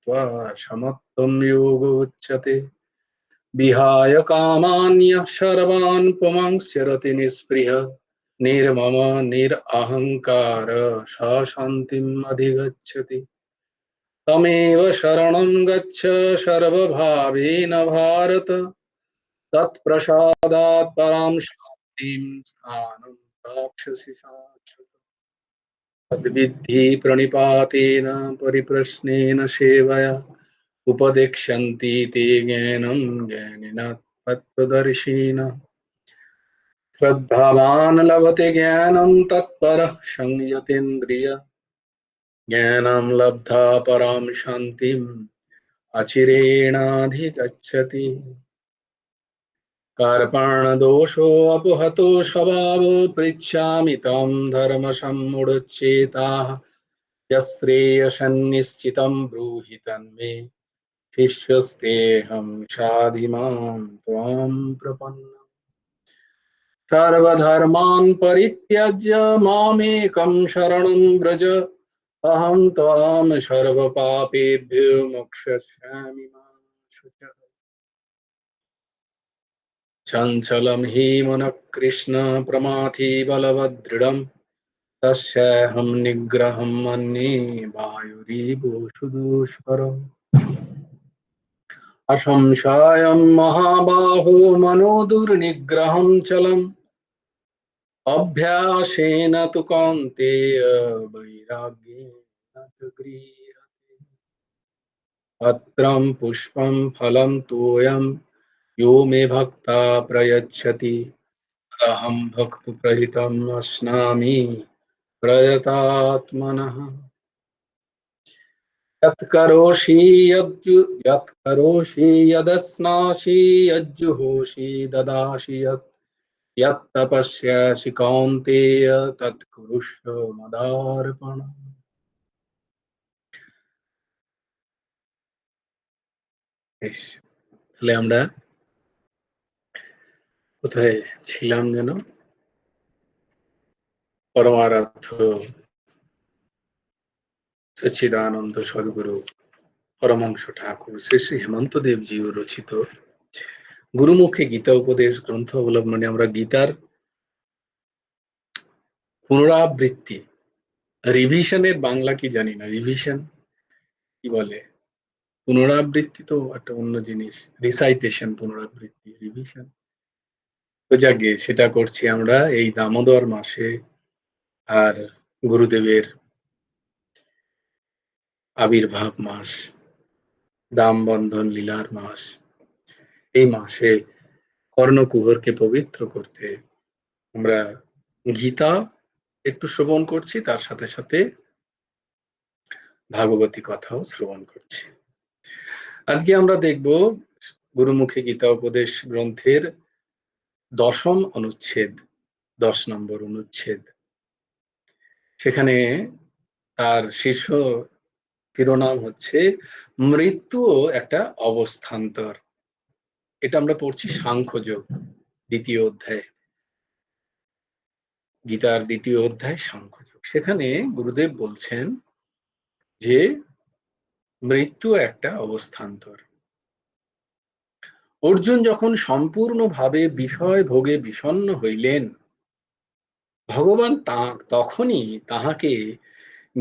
कृत्वा समत्वं योगो उच्यते। विहाय कामान्यः सर्वान् पुमांश्चरति निःस्पृहः निर्मम निरहङ्कार स शान्तिम् अधिगच्छति। तमेव शरणं गच्छ सर्वभावेन भारत, तत्प्रसादात् परां शान्तिं स्थानं प्राप्स्यसि शाश्वतम्। तद्विद्धि प्रणिपातेन परिप्रश्नेन सेवया उपदेक्ष्यन्ति ते ज्ञानं ज्ञानिनः तत्त्वदर्शिनः। श्रद्धावान् लभते ज्ञानं तत्परः संयतेन्द्रिय, ज्ञानं लब्धा परां शान्तिम् अचिरेणाधिगच्छति। कार्पणदोषोऽपहतो स्वभावो पृच्छामि तं धर्मसम्मुढचेताः। यश्रेयसन्निश्चितं ब्रूहि तन्मे शिष्यस्तेऽहं शाधिमां त्वां प्रपन्नम्। सर्वधर्मान् परित्यज्य मामेकं शरणं व्रज, अहं त्वां सर्वपापेभ्यो मोक्षयिष्यामि मा शुचः। चञ्चलं हि मनः कृष्ण प्रमाथि बलवदृढम्, तस्याहं निग्रहं मन्ये वायुरिवोषु दुष्करम्। असंशयं महाबाहो मनो दुर्निग्रहं चलम्, अभ्यासेन तु कौन्तेय वैराग्येण च गृह्यते। पत्रं पुष्पं फलं तोयं यो मे भक्ता प्रयच्छति, अहं भक्तप्रहितम् अस्नामि प्रयतात्मनः। यत्करोषि यदश्नासि यज्जुहोषि ददासि यत्, यत्तपस्यासि कौन्तेय तत्कुरुष्व मदार्पणम्। বেশ, তাহলে আমরা কোথায় ছিলাম যেন? পরমারাধ্য সচ্চিদানন্দ সদ্গুরু পরমহংস ঠাকুর শ্রী শ্রী হেমন্ত দেবজীও রচিত গুরুমুখে গীতা উপদেশ গ্রন্থ অবলম্বনে আমরা গীতার পুনরাবৃত্তি, রিভিশনের বাংলা কি জানি না, রিভিশন কি বলে? পুনরাবৃত্তি তো একটা অন্য জিনিস, রিসাইটেশন, পুনরাবৃত্তি, রিভিশন। তো যাকে সেটা করছি আমরা এই দামোদর মাসে, আর গুরুদেবের আবির্ভাব মাস, দাম বন্ধন লীলার মাস। এই মাসে কর্ণকুহরকে পবিত্র করতে আমরা গীতা একটু শ্রবণ করছি, তার সাথে সাথে ভাগবতী কথাও শ্রবণ করছি। আজকে আমরা দেখব গুরুমুখী গীতা উপদেশ গ্রন্থের 10ম অনুচ্ছেদ, 10 নম্বর অনুচ্ছেদ। সেখানে তার শীর্ষ শিরোনাম হচ্ছে মৃত্যু ও একটা অবস্থান্তর। এটা আমরা পড়ছি সাংখ্যযোগ দ্বিতীয় অধ্যায়, গীতার দ্বিতীয় অধ্যায় সাংখ্যযোগ। সেখানে গুরুদেব বলছেন যে মৃত্যু একটা অবস্থান্তর। অর্জুন যখন সম্পূর্ণভাবে বিষয় ভোগে বিষণ্ণ হইলেন, ভগবান তখনই তাহাকে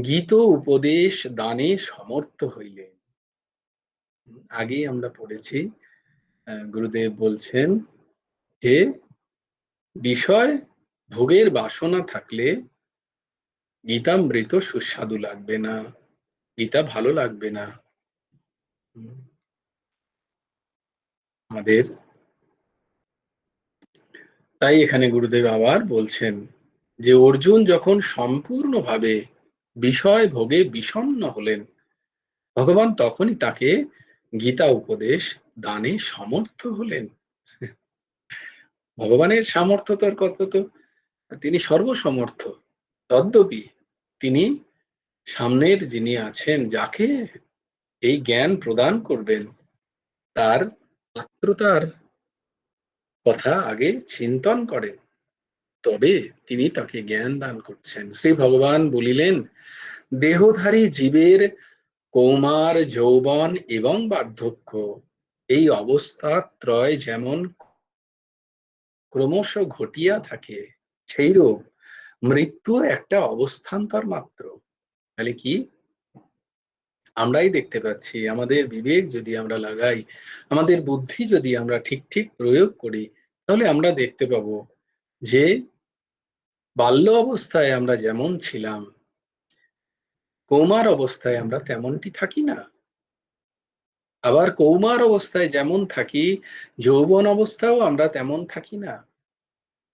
গীত উপদেশ দানে সমর্থ হইলেন। আগেই আমরা পড়েছি, গুরুদেব বলছেন যে বিষয় ভোগের বাসনা থাকলে গীতামৃত সুস্বাদু লাগবে না, গীতা ভালো লাগবে না। আমাদের তাই এখানে গুরুদেব আবার বলছেন যে অর্জুন যখন সম্পূর্ণভাবে বিষয় ভোগে বিষণ্ণ হলেন, ভগবান তখনই তাকে গীতা উপদেশ দানে সমর্থ হলেন। ভগবানের সামর্থ্যতার কথা তো, তিনি সর্বসমর্থ, তদ্যপি তিনি সামনের যিনি আছেন, যাকে এই জ্ঞান প্রদান করবেন, তার পাত্রতার কথা আগে চিন্তন করেন, তবে তিনি তাকে জ্ঞান দান করছেন। শ্রী ভগবান বলিলেন, দেহধারী জীবের কৌমার, যৌবন এবং বার্ধক্য, এই অবস্থা ত্রয় যেমন ক্রমশ ঘটিয়া থাকে, সেইরূপ মৃত্যু একটা অবস্থান্তর মাত্র। তাহলে কি আমরাই দেখতে পাচ্ছি, আমাদের বিবেক যদি আমরা লাগাই, আমাদের বুদ্ধি যদি আমরা ঠিক ঠিক প্রয়োগ করি, তাহলে আমরা দেখতে পাবো যে বাল্য অবস্থায় আমরা যেমন ছিলাম, কৌমার অবস্থায় আমরা তেমনটি থাকি না। আবার কৌমার অবস্থায় যেমন থাকি, যৌবন অবস্থায়ও আমরা তেমন থাকি না।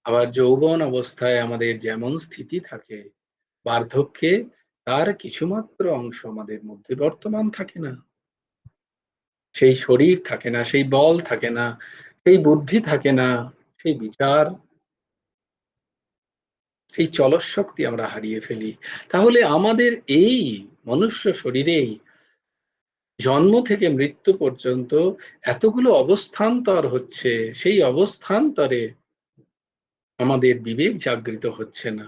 আবার যৌবন অবস্থায় আমাদের যেমন স্থিতি থাকে, বার্ধক্যে তার কিছুমাত্র অংশ আমাদের মধ্যে বর্তমান থাকে না। সেই শরীর থাকে না, সেই বল থাকে না, সেই বুদ্ধি থাকে না, সেই বিচার, সেই চলৎশক্তি আমরা হারিয়ে ফেলি। তাহলে আমাদের এই মনুষ্য শরীরেই জন্ম থেকে মৃত্যু পর্যন্ত এতগুলো অবস্থান্তর হচ্ছে, সেই অবস্থান্তরে আমাদের বিবেক জাগৃত হচ্ছে না।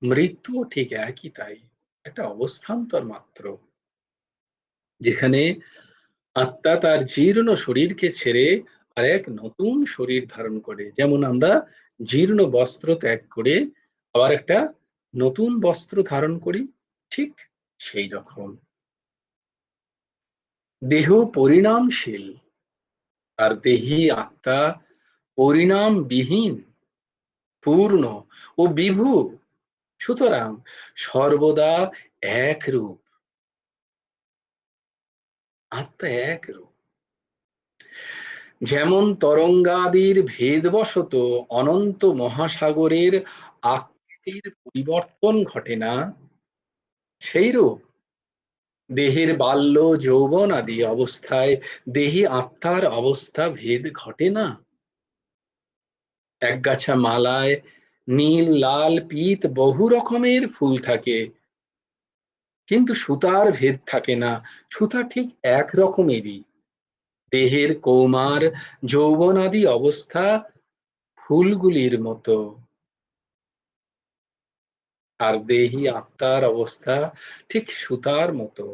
মৃত্যুও ঠিক একই তাই, একটা অবস্থান্তর মাত্র, যেখানে আত্মা তার জীর্ণ শরীরকে ছেড়ে আর এক নতুন শরীর ধারণ করে। যেমন আমরা জীর্ণ বস্ত্র ত্যাগ করে আবার একটা নতুন বস্ত্র ধারণ করি, ঠিক সেই রকম দেহ পরিণামশীল, আর দেহি আত্মা পরিণামবিহীন, পূর্ণ ও বিভু। সুতরাং সর্বদা এক রূপ, আত্মা এক রূপ। যেমন তরঙ্গাদির ভেদবশত অনন্ত মহাসাগরের আকৃতির পরিবর্তন ঘটে না, সেইরূপ দেহের বাল্য, যৌবন আদি অবস্থায় দেহি আত্মার অবস্থা ভেদ ঘটে না। একগাছা মালায় নীল, লাল, পীত বহু রকমের ফুল থাকে, কিন্তু সুতার ভেদ থাকে না, সুতা ঠিক এক রকমেরই। দেহের কৌমার, যৌবনাদি অবস্থা ফুলগুলির মতো, আর দেহি আত্মার অবস্থা ঠিক সুতার মতো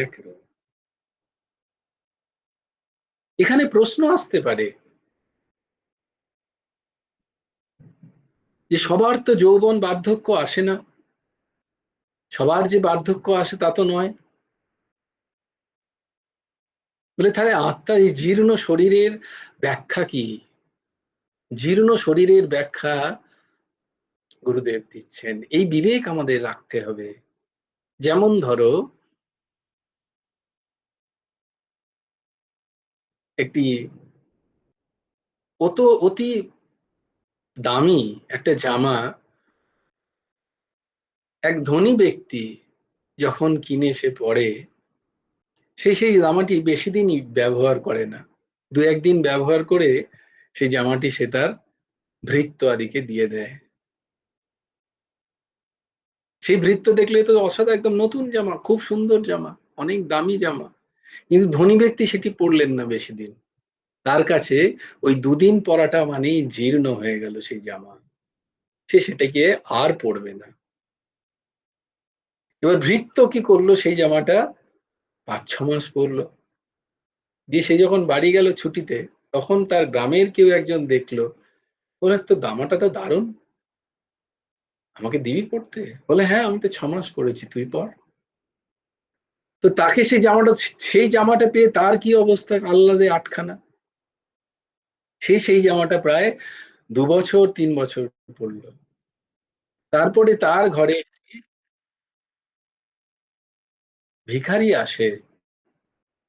এক রূপ। এখানে প্রশ্ন আসতে পারে যে সবার তো যৌবন বার্ধক্য আসে না, সবার যে বার্ধক্য আসে তা তো নয়। বলে তাহলে আত্মা এই জীর্ণ শরীরের ব্যাখ্যা কি? জীর্ণ শরীরের ব্যাখ্যা গুরুদেব দিচ্ছেন, এই বিবেক আমাদের রাখতে হবে। যেমন ধরো একটি অতি দামি একটা জামা এক ধনী ব্যক্তি যখন কিনে সে পরে, সেই জামাটি বেশি দিনই ব্যবহার করে না, দু একদিন ব্যবহার করে সেই জামাটি সে তার ভৃত্য আদিকে দিয়ে দেয়। সেই ভৃত্য দেখলে তো অসাধারণ, একদম নতুন জামা, খুব সুন্দর জামা, অনেক দামি জামা, কিন্তু ধনী ব্যক্তি সেটি পরলেন না বেশি দিন। তার কাছে ওই দুদিন পরাটা মানেই জীর্ণ হয়ে গেল সেই জামা, সে সেটাকে আর পরবে না। এবার ভৃত্য কি করলো, সেই জামাটা ৫-৬ মাস পরলো, দিয়ে সে যখন বাড়ি গেল ছুটিতে, তখন তার গ্রামের কেউ একজন দেখলো, বলে তো জামাটা তো দারুণ, আমাকে দিবি পড়তে? বলে হ্যাঁ, আমি তো ৬ মাস পরেছি, তুই পর। তো তাকে সেই জামাটা পেয়ে তার কি অবস্থা, আহ্লাদে আটখানা। সেই জামাটা প্রায় ২ বছর ৩ বছর পরলো। তারপরে তার ঘরে ভিখারি আসে,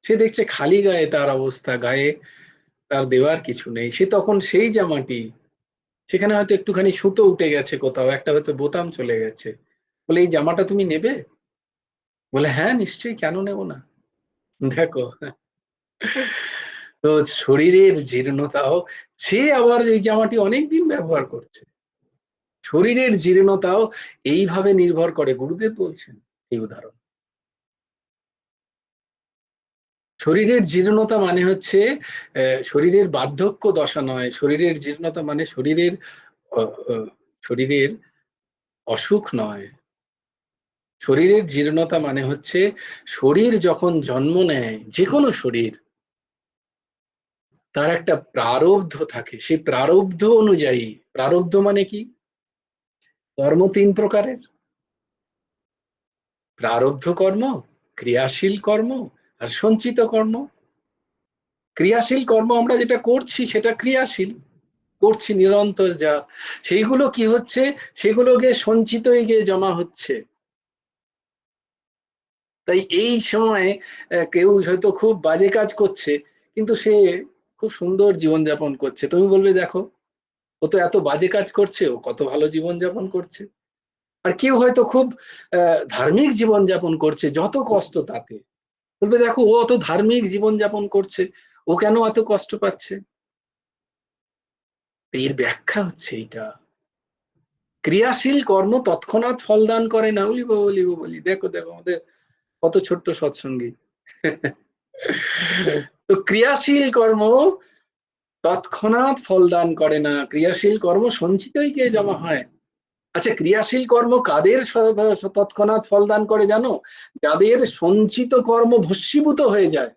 সে দেখছে খালি গায়ে তার অবস্থা, গায়ে তার দেওয়ার কিছু নেই। সে তখন সেই জামাটি, সেখানে হয়তো একটুখানি সুতো উঠে গেছে, কোথাও একটা হয়তো বোতাম চলে গেছে, বলে এই জামাটা তুমি নেবে? বলে হ্যাঁ নিশ্চয়ই, কেন নেব না। দেখো, তো শরীরের জীর্ণতাও, সে আবার এই জামাটি অনেকদিন ব্যবহার করছে, শরীরের জীর্ণতাও এইভাবে নির্ভর করে। গুরুদেব বলছেন এই উদাহরণ, শরীরের জীর্ণতা মানে হচ্ছে শরীরের বার্ধক্য দশা নয়, শরীরের জীর্ণতা মানে শরীরের শরীরের অসুখ নয়, শরীরের জীর্ণতা মানে হচ্ছে শরীর যখন জন্ম নেয়, যে কোনো শরীর, তার একটা প্রারব্ধ থাকে। সেই প্রারব্ধ অনুযায়ী, প্রারব্ধ মানে কি? কর্ম তিন প্রকারের: প্রারব্ধ কর্ম, ক্রিয়াশীল কর্ম, আর সঞ্চিত কর্ম। ক্রিয়াশীল কর্ম আমরা যেটা করছি সেটা ক্রিয়াশীল, করছি নিরন্তর, যা সেইগুলো কি হচ্ছে, সেগুলো গিয়ে সঞ্চিত গিয়ে জমা হচ্ছে। তাই এই সময় কেউ হয়তো খুব বাজে কাজ করছে, কিন্তু সে খুব সুন্দর জীবনযাপন করছে। তুমি বলবে দেখো, ও তো এত বাজে কাজ করছে, ও কত ভালো জীবনযাপন করছে। আর কেউ হয়তো খুব ধার্মিক জীবনযাপন করছে, যত কষ্ট তাতে, বলবে দেখো ও অত ধার্মিক জীবনযাপন করছে, ও কেন এত কষ্ট পাচ্ছে। এর ব্যাখ্যা হচ্ছে এইটা। ক্রিয়াশীল কর্ম তৎক্ষণাৎ ফল দান করে না। বলি দেখো দেখো আমাদের কত ছোট্ট সৎসঙ্গী। তো ক্রিয়াশীল কর্ম তৎক্ষণাৎ ফল দান করে না, ক্রিয়াশীল কর্ম সঞ্চিতই গিয়ে জমা হয়। আচ্ছা, ক্রিয়াশীল কর্ম কাদের তৎক্ষণাৎ ফল দান করে জানো? যাদের সঞ্চিত কর্ম ভস্মীভূত হয়ে যায়।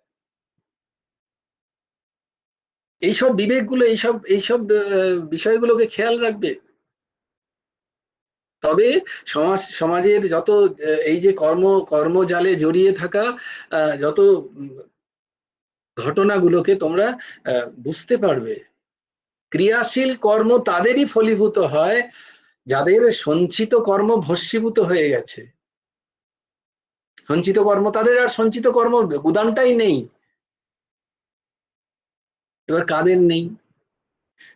এইসব বিবেকগুলো, এইসব এইসব বিষয়গুলোকে খেয়াল রাখবে। তবে সমাজের যত এই যে কর্মজালে জড়িয়ে থাকা যত ঘটনাগুলোকে তোমরা বুঝতে পারবে। ক্রিয়াশীল কর্ম তাদেরই ফলীভূত হয় যাদের সঞ্চিত কর্ম ভস্মীভূত হয়ে গেছে। সঞ্চিত কর্ম তাদের, আর সঞ্চিত কর্ম গুদামটাই নেই। এবার কাদের নেই,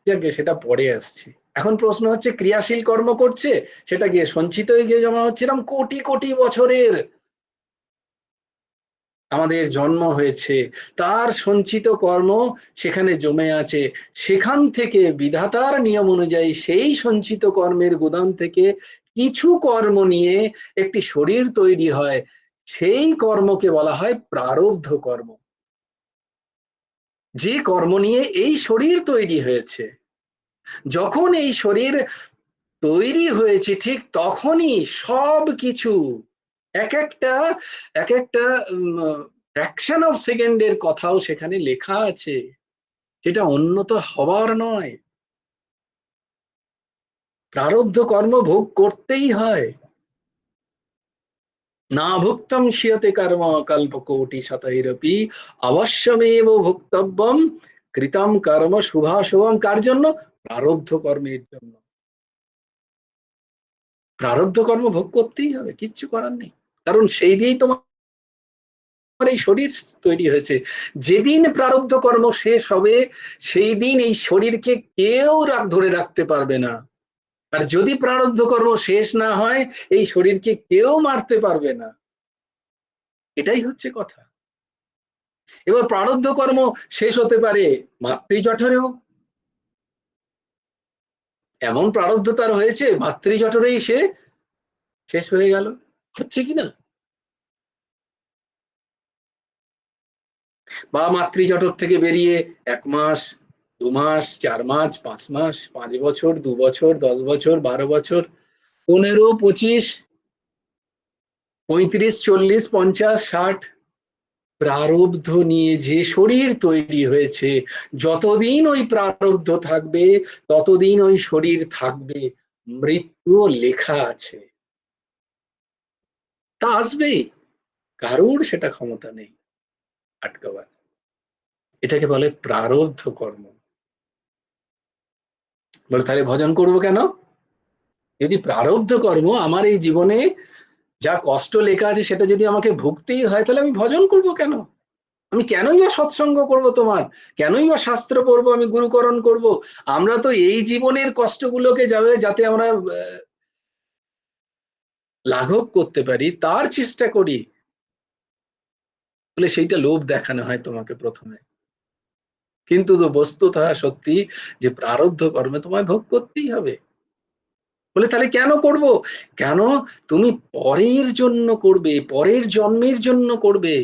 যাকে সেটা পরে আসছে। এখন প্রশ্ন হচ্ছে, ক্রিয়াশীল কর্ম করছে, সেটা গিয়ে সঞ্চিত হয়ে গিয়ে জমা হচ্ছে। এরকম কোটি কোটি বছরের আমাদের জন্ম হয়েছে, তার সঞ্চিত কর্ম সেখানে জমে আছে। সেখান থেকে বিধাতার নিয়ম অনুযায়ী সেই সঞ্চিত কর্মের গুদাম থেকে কিছু কর্ম নিয়ে একটি শরীর তৈরি হয়। সেই কর্মকে বলা হয় প্রারব্ধ কর্ম। যে কর্ম নিয়ে এই শরীর তৈরি হয়েছে, যখন এই শরীর তৈরি হয়েছে ঠিক তখনই সব কিছু এক একটা এক একটা ফ্র্যাকশন অফ সেকেন্ডের কথাও সেখানে লেখা আছে। সেটা উন্নত হবার নয়। প্রারব্ধ কর্ম ভোগ করতেই হয়। না ভুক্তম শিয়তে কর্ম কল্পকোটি শতৈরপি অবশ্যমেব ভুক্তব্যম কৃতম কর্ম শুভাশুভম। কার জন্য? প্রারব্ধ কর্মের জন্য। প্রারব্ধ কর্ম ভোগ করতেই হবে, কিচ্ছু করার নেই। কারণ সেই দিয়েই তোমার এই শরীর তৈরি হয়েছে। যেদিন প্রারব্ধ কর্ম শেষ হবে, সেই দিন এই শরীরকে কেউ ধরে রাখতে পারবে না। আর যদি প্রারব্ধ কর্ম শেষ না হয়, এই শরীরকে কেউ মারতে পারবে না। এটাই হচ্ছে কথা। এবার প্রারব্ধ কর্ম শেষ হতে পারে মাতৃজঠরেও। এমন প্রারব্ধ তার হয়েছে, মাতৃজঠরেই সে শেষ হয়ে গেল। হচ্ছে কিনা? বা মাতৃজঠর থেকে বেরিয়ে 1 মাস, 2 মাস, 4 মাস, 5 মাস, 5 বছর, 2 বছর, 10 বছর, 12 বছর, 15, 25, 35, 40, 50, 60, প্রারব্ধ নিয়ে যে শরীর তৈরি হয়েছে, যতদিন ওই প্রারব্ধ থাকবে ততদিন ওই শরীর থাকবে। মৃত্যুও লেখা আছে, তা আসবেই। কারোর সেটা ক্ষমতা নেই আটকাবার। এটাকে বলে প্রারব্ধ কর্ম। বলে তাহলে ভজন করবো কেন? যদি প্রারব্ধ কর্ম আমার এই জীবনে যা কষ্ট লেখা আছে সেটা যদি আমাকে ভুগতেই হয়, তাহলে আমি ভজন করব কেন? আমি কেনই বা সৎসঙ্গ করব তোমার? কেনই বা শাস্ত্র পড়বো, আমি গুরুকরণ করব? আমরা তো এই জীবনের কষ্টগুলোকে যাতে আমরা লাঘব করতে পারি তার চেষ্টা করি। বলে সেইটা লোভ দেখানো হয় তোমাকে প্রথমে, কিন্তু তো বস্তুতঃ সত্যি যে প্রারব্ধ কর্মে তোমায় ভোগ করতেই হবে। বলে তাহলে কেন করব? কেন? তুমি পরের জন্য করবে, পরের জন্মের জন্য করবে।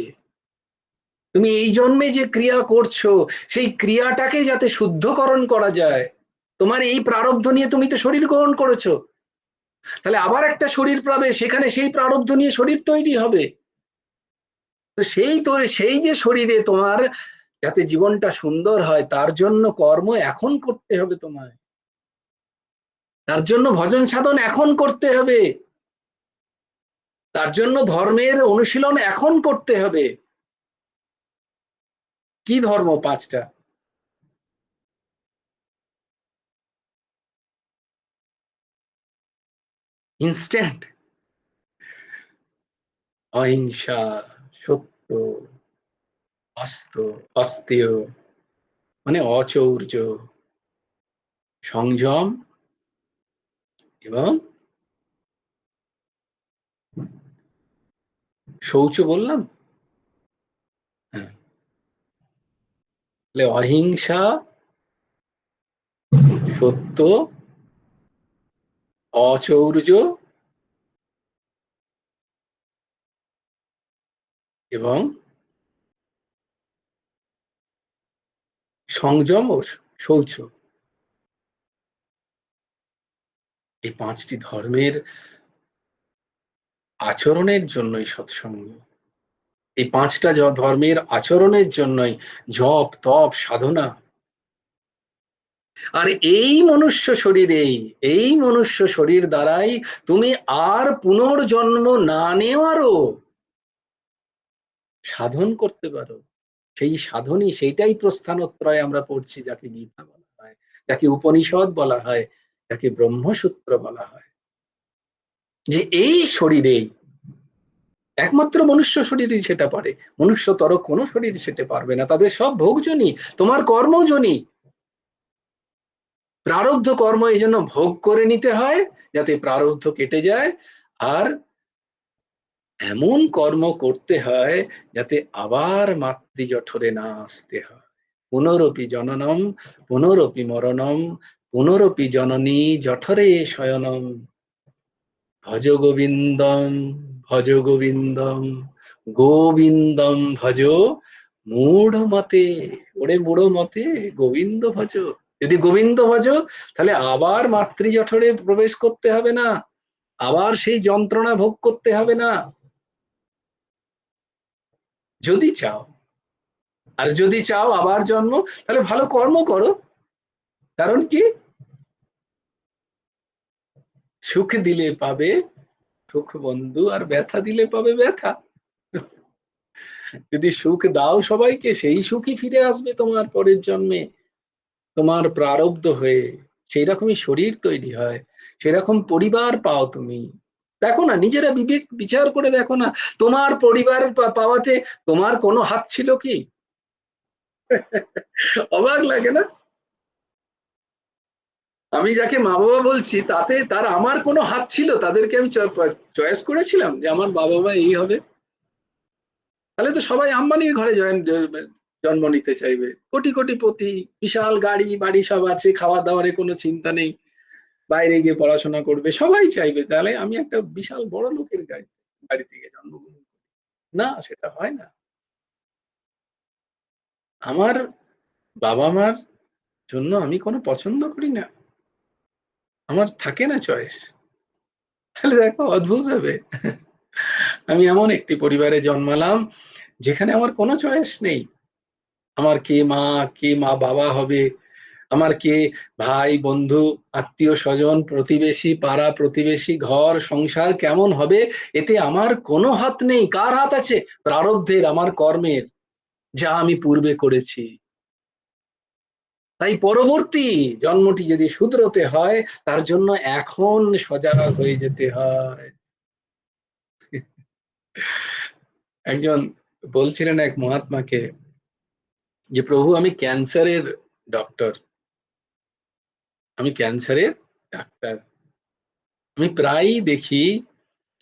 তুমি এই জন্মে যে ক্রিয়া করছো, সেই ক্রিয়াটাকে যাতে শুদ্ধকরণ করা যায়। তোমার এই প্রারব্ধ নিয়ে তুমি তো শরীর গ্রহণ করেছো, তাহলে আবার একটা শরীর পাবে, সেখানে সেই প্রারব্ধ নিয়ে শরীর তৈরি হবে। তো সেই যে শরীরে তোমার যাতে জীবনটা সুন্দর হয়, তার জন্য কর্ম এখন করতে হবে তোমায়, তার জন্য ভজন সাধন এখন করতে হবে, তার জন্য ধর্মের অনুশীলন এখন করতে হবে। কি ধর্ম? 5টা। ইনস্ট্যান্ট। অহিংসা, সত্য, অস্তেয়, মানে অচৌর্য, সংযম এবং শৌচ বললাম। হ্যাঁ, তাহলে অহিংসা, সত্য, অচৌর্য এবং সংযম ও শৌচ, এই 5টি ধর্মের আচরণের জন্যই সৎসঙ্গ। এই 5টা ধর্মের আচরণের জন্যই জপ, তপ, সাধনা। আর এই মনুষ্য শরীর দ্বারাই তুমি আর পুনর্জন্ম না নেওয়ারও সাধন করতে পারো। সেই সাধনই, সেইটাই প্রস্থানত্রয় আমরা পড়ছি, যাকে গীতা বলা হয়, যাকে উপনিষদ বলা হয়, যাকে ব্রহ্মসূত্র বলা হয়। যে এই শরীরেই, একমাত্র মনুষ্য শরীরই সেটা পারে, মনুষ্যতর কোনো শরীর সেটা পারবে না। তাদের সব ভোগজনী, তোমার কর্মজনী। প্রারব্ধ কর্ম এই জন্য ভোগ করে নিতে হয়, যাতে প্রারব্ধ কেটে যায়। আর এমন কর্ম করতে হয় যাতে আবার মাতৃজঠরে না আসতে হয়। পুনরপি জননম, পুনরপি মরণম, পুনরপি জননী জঠরে শয়নম। ভজ গোবিন্দম, ভজ গোবিন্দম, গোবিন্দম ভজ মূঢ় মতে। ওরে মূঢ় মতে, গোবিন্দ ভজ। যদি গোবিন্দ ভজ, তাহলে আবার মাতৃজঠরে প্রবেশ করতে হবে না, আবার সেই যন্ত্রণা ভোগ করতে হবে না, যদি চাও। আর যদি চাও আবার জন্ম, তাহলে ভালো কর্ম করো। কারণ কি? সুখ দিলে পাবে সুখ বন্ধু, আর ব্যথা দিলে পাবে ব্যথা। যদি সুখ দাও সবাইকে, সেই সুখই ফিরে আসবে তোমার পরের জন্মে, তোমার প্রারব্ধ হয়ে। সেই রকমই শরীর তৈরি হয়, সেরকম পরিবার পাও তুমি। দেখো না, নিজেরা বিবেক বিচার করে দেখো না, তোমার পরিবার পাওয়াতে তোমার কোনো হাত ছিল কি? অবাক লাগে না? আমি যাকে মা বাবা বলছি, তাতে তার আমার কোনো হাত ছিল? তাদেরকে আমি চয়েস করেছিলাম যে আমার বাবা মা এই হবে? তাহলে তো সবাই আম্বানির ঘরে জন্ম নিতে চাইবে, কোটি কোটিপতি, বিশাল গাড়ি বাড়ি সব আছে, খাওয়া দাওয়ারে কোনো চিন্তা নেই, বাইরে গিয়ে পড়াশোনা করবে, সবাই চাইবে। তাহলে আমি একটা বিশাল বড় লোকের বাড়ি থেকে জন্মগ্রহণ করি? না, সেটা হয় না। আমার বাবা মার জন্য আমি কোনো পছন্দ করি না, আমার থাকে না চয়েস। তাহলে দেখো, অদ্ভুত ভাবে আমি এমন একটি পরিবারে জন্মালাম যেখানে আমার কোনো চয়েস নেই। আমার কে মা বাবা হবে, আমার কে ভাই বন্ধু, আত্মীয় স্বজন, প্রতিবেশী, পাড়া প্রতিবেশী, ঘর সংসার কেমন হবে, এতে আমার কোনো হাত নেই। কার হাত আছে? প্রারব্ধের, আমার কর্মের, যা আমি পূর্বে করেছি। তাই পরবর্তী জন্মটি যদি শুধরোতে হয়, তার জন্য এখন সজাগ হয়ে যেতে হয়। একজন বলছিলেন এক মহাত্মাকে যে, প্রভু আমি ক্যান্সারের ডক্টর, আমি ক্যান্সারের ডাক্তার, আমি প্রায়ই দেখি,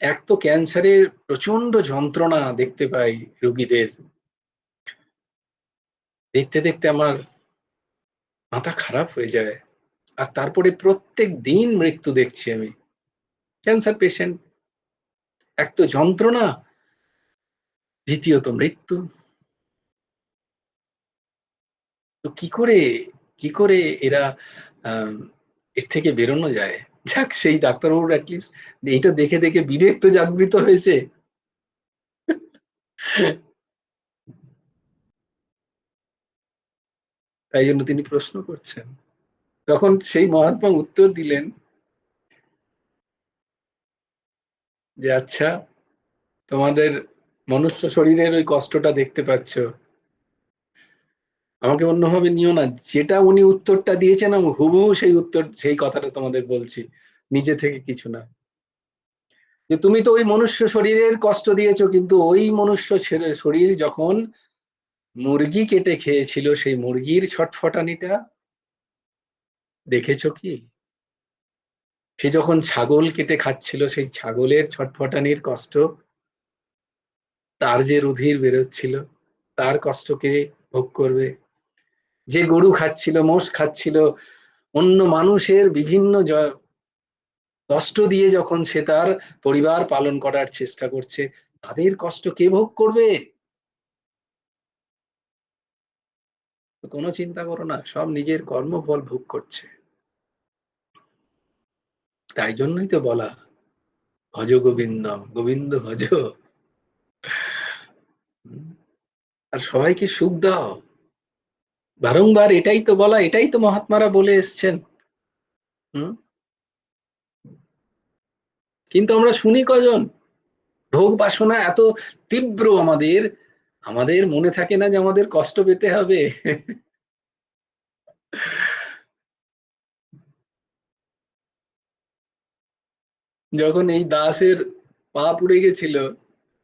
এক তো ক্যান্সারের প্রচন্ড যন্ত্রণা দেখতে পাই রোগীদের, দেখতে দেখতে আমার মাথা খারাপ হয়ে যায়। আর তারপরে প্রত্যেক দিন মৃত্যু দেখছি আমি। ক্যান্সার পেশেন্ট, এক তো যন্ত্রণা, দ্বিতীয়ত মৃত্যু। তো কি করে এরা এর থেকে বেরোনো যায়? যাক, সেই ডাক্তারবাবুর অ্যাটলিস্ট এইটা দেখে দেখে বিবেক তো জাগৃত হয়েছে। তাই জন্য তিনি প্রশ্ন করছেন। তখন সেই মহাত্মা উত্তর দিলেন যে, আচ্ছা, তোমাদের মনুষ্য শরীরের ওই কষ্টটা দেখতে পাচ্ছ, আমাকে অন্যভাবে নিও না। যেটা উনি উত্তরটা দিয়েছেন আমি হুবহু সেই উত্তর, সেই কথাটা তোমাদের বলছি, নিজে থেকে কিছু না। যে তুমি তো ওই মনুষ্য শরীরের কষ্ট দিয়েছো, কিন্তু ওই মনুষ্য শরীর যখন মুরগি কেটে খেয়েছিল, সেই মুরগির ছটফটানিটা দেখেছো কি? সে যখন ছাগল কেটে খাচ্ছিল, সেই ছাগলের ছটফটানির কষ্ট, তার যে রুধির বেরোচ্ছিল, তার কষ্টকে ভোগ করবে। যে গরু খাচ্ছিল, মোষ খাচ্ছিল, অন্য মানুষের বিভিন্ন কষ্ট দিয়ে যখন সে তার পরিবার পালন করার চেষ্টা করছে, তাদের কষ্ট কে ভোগ করবে? কোনো চিন্তা করো না, সব নিজের কর্মফল ভোগ করছে। তাই জন্যই তো বলা, ভজ গোবিন্দম, গোবিন্দ ভজ। আর সবাইকে সুখ দাও, বারংবার এটাই তো বলা, এটাই তো মহাত্মারা বলে এসছেন। হুম, কিন্তু আমরা শুনি কজন? ভোগ বাসনা এত তীব্র আমাদের, আমাদের মনে থাকে না যে আমাদের কষ্ট পেতে হবে। যখন এই দাসের পা পুড়ে গেছিল,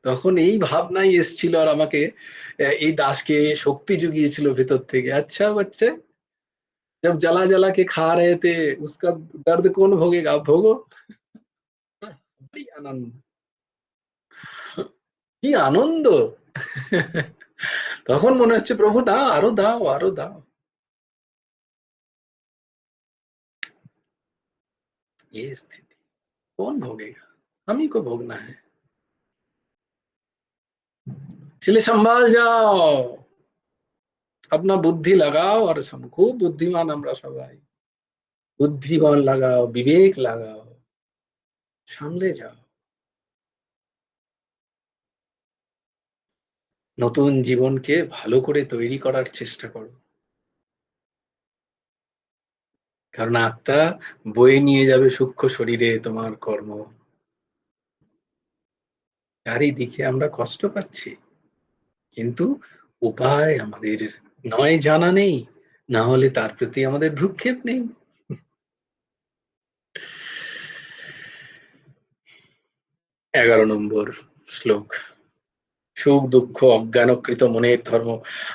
তখন এই ভাবনাই এসছিল, আর আমাকে এই দাসকে শক্তি জুগিয়েছিল ভেতর থেকে। अच्छा बच्चे, जब जला जला के खा रहे थे, उसका दर्द कौन भोगेगा? भोगो। কি আনন্দ, কি আনন্দ। তখন মনে হচ্ছে প্রভু না, আরো দাও, আরো দাও। ये स्थिति कौन भोगेगा? हम ही को भोगना है। इसलिए संभाल जाओ, अपना बुद्धि लगाओ। और सब खूब बुद्धिमान আমরা সবাই, বুদ্ধিমান লাগাও, বিবেক লাগাও, সামলে যাও। নতুন জীবনকে ভালো করে তৈরি করার চেষ্টা করো। কারণ আত্মা বয়ে নিয়ে যাবে সূক্ষ্ম শরীরে তোমার কর্ম। চারিদিকে আমরা কষ্ট পাচ্ছি, কিন্তু উপায় আমাদের নয় জানা নেই, না হলে তার প্রতি আমাদের ভ্রুক্ষেপ নেই। 11 নম্বর শ্লোক। সুখ দুঃখ অজ্ঞানকৃত মনের ধর্ম।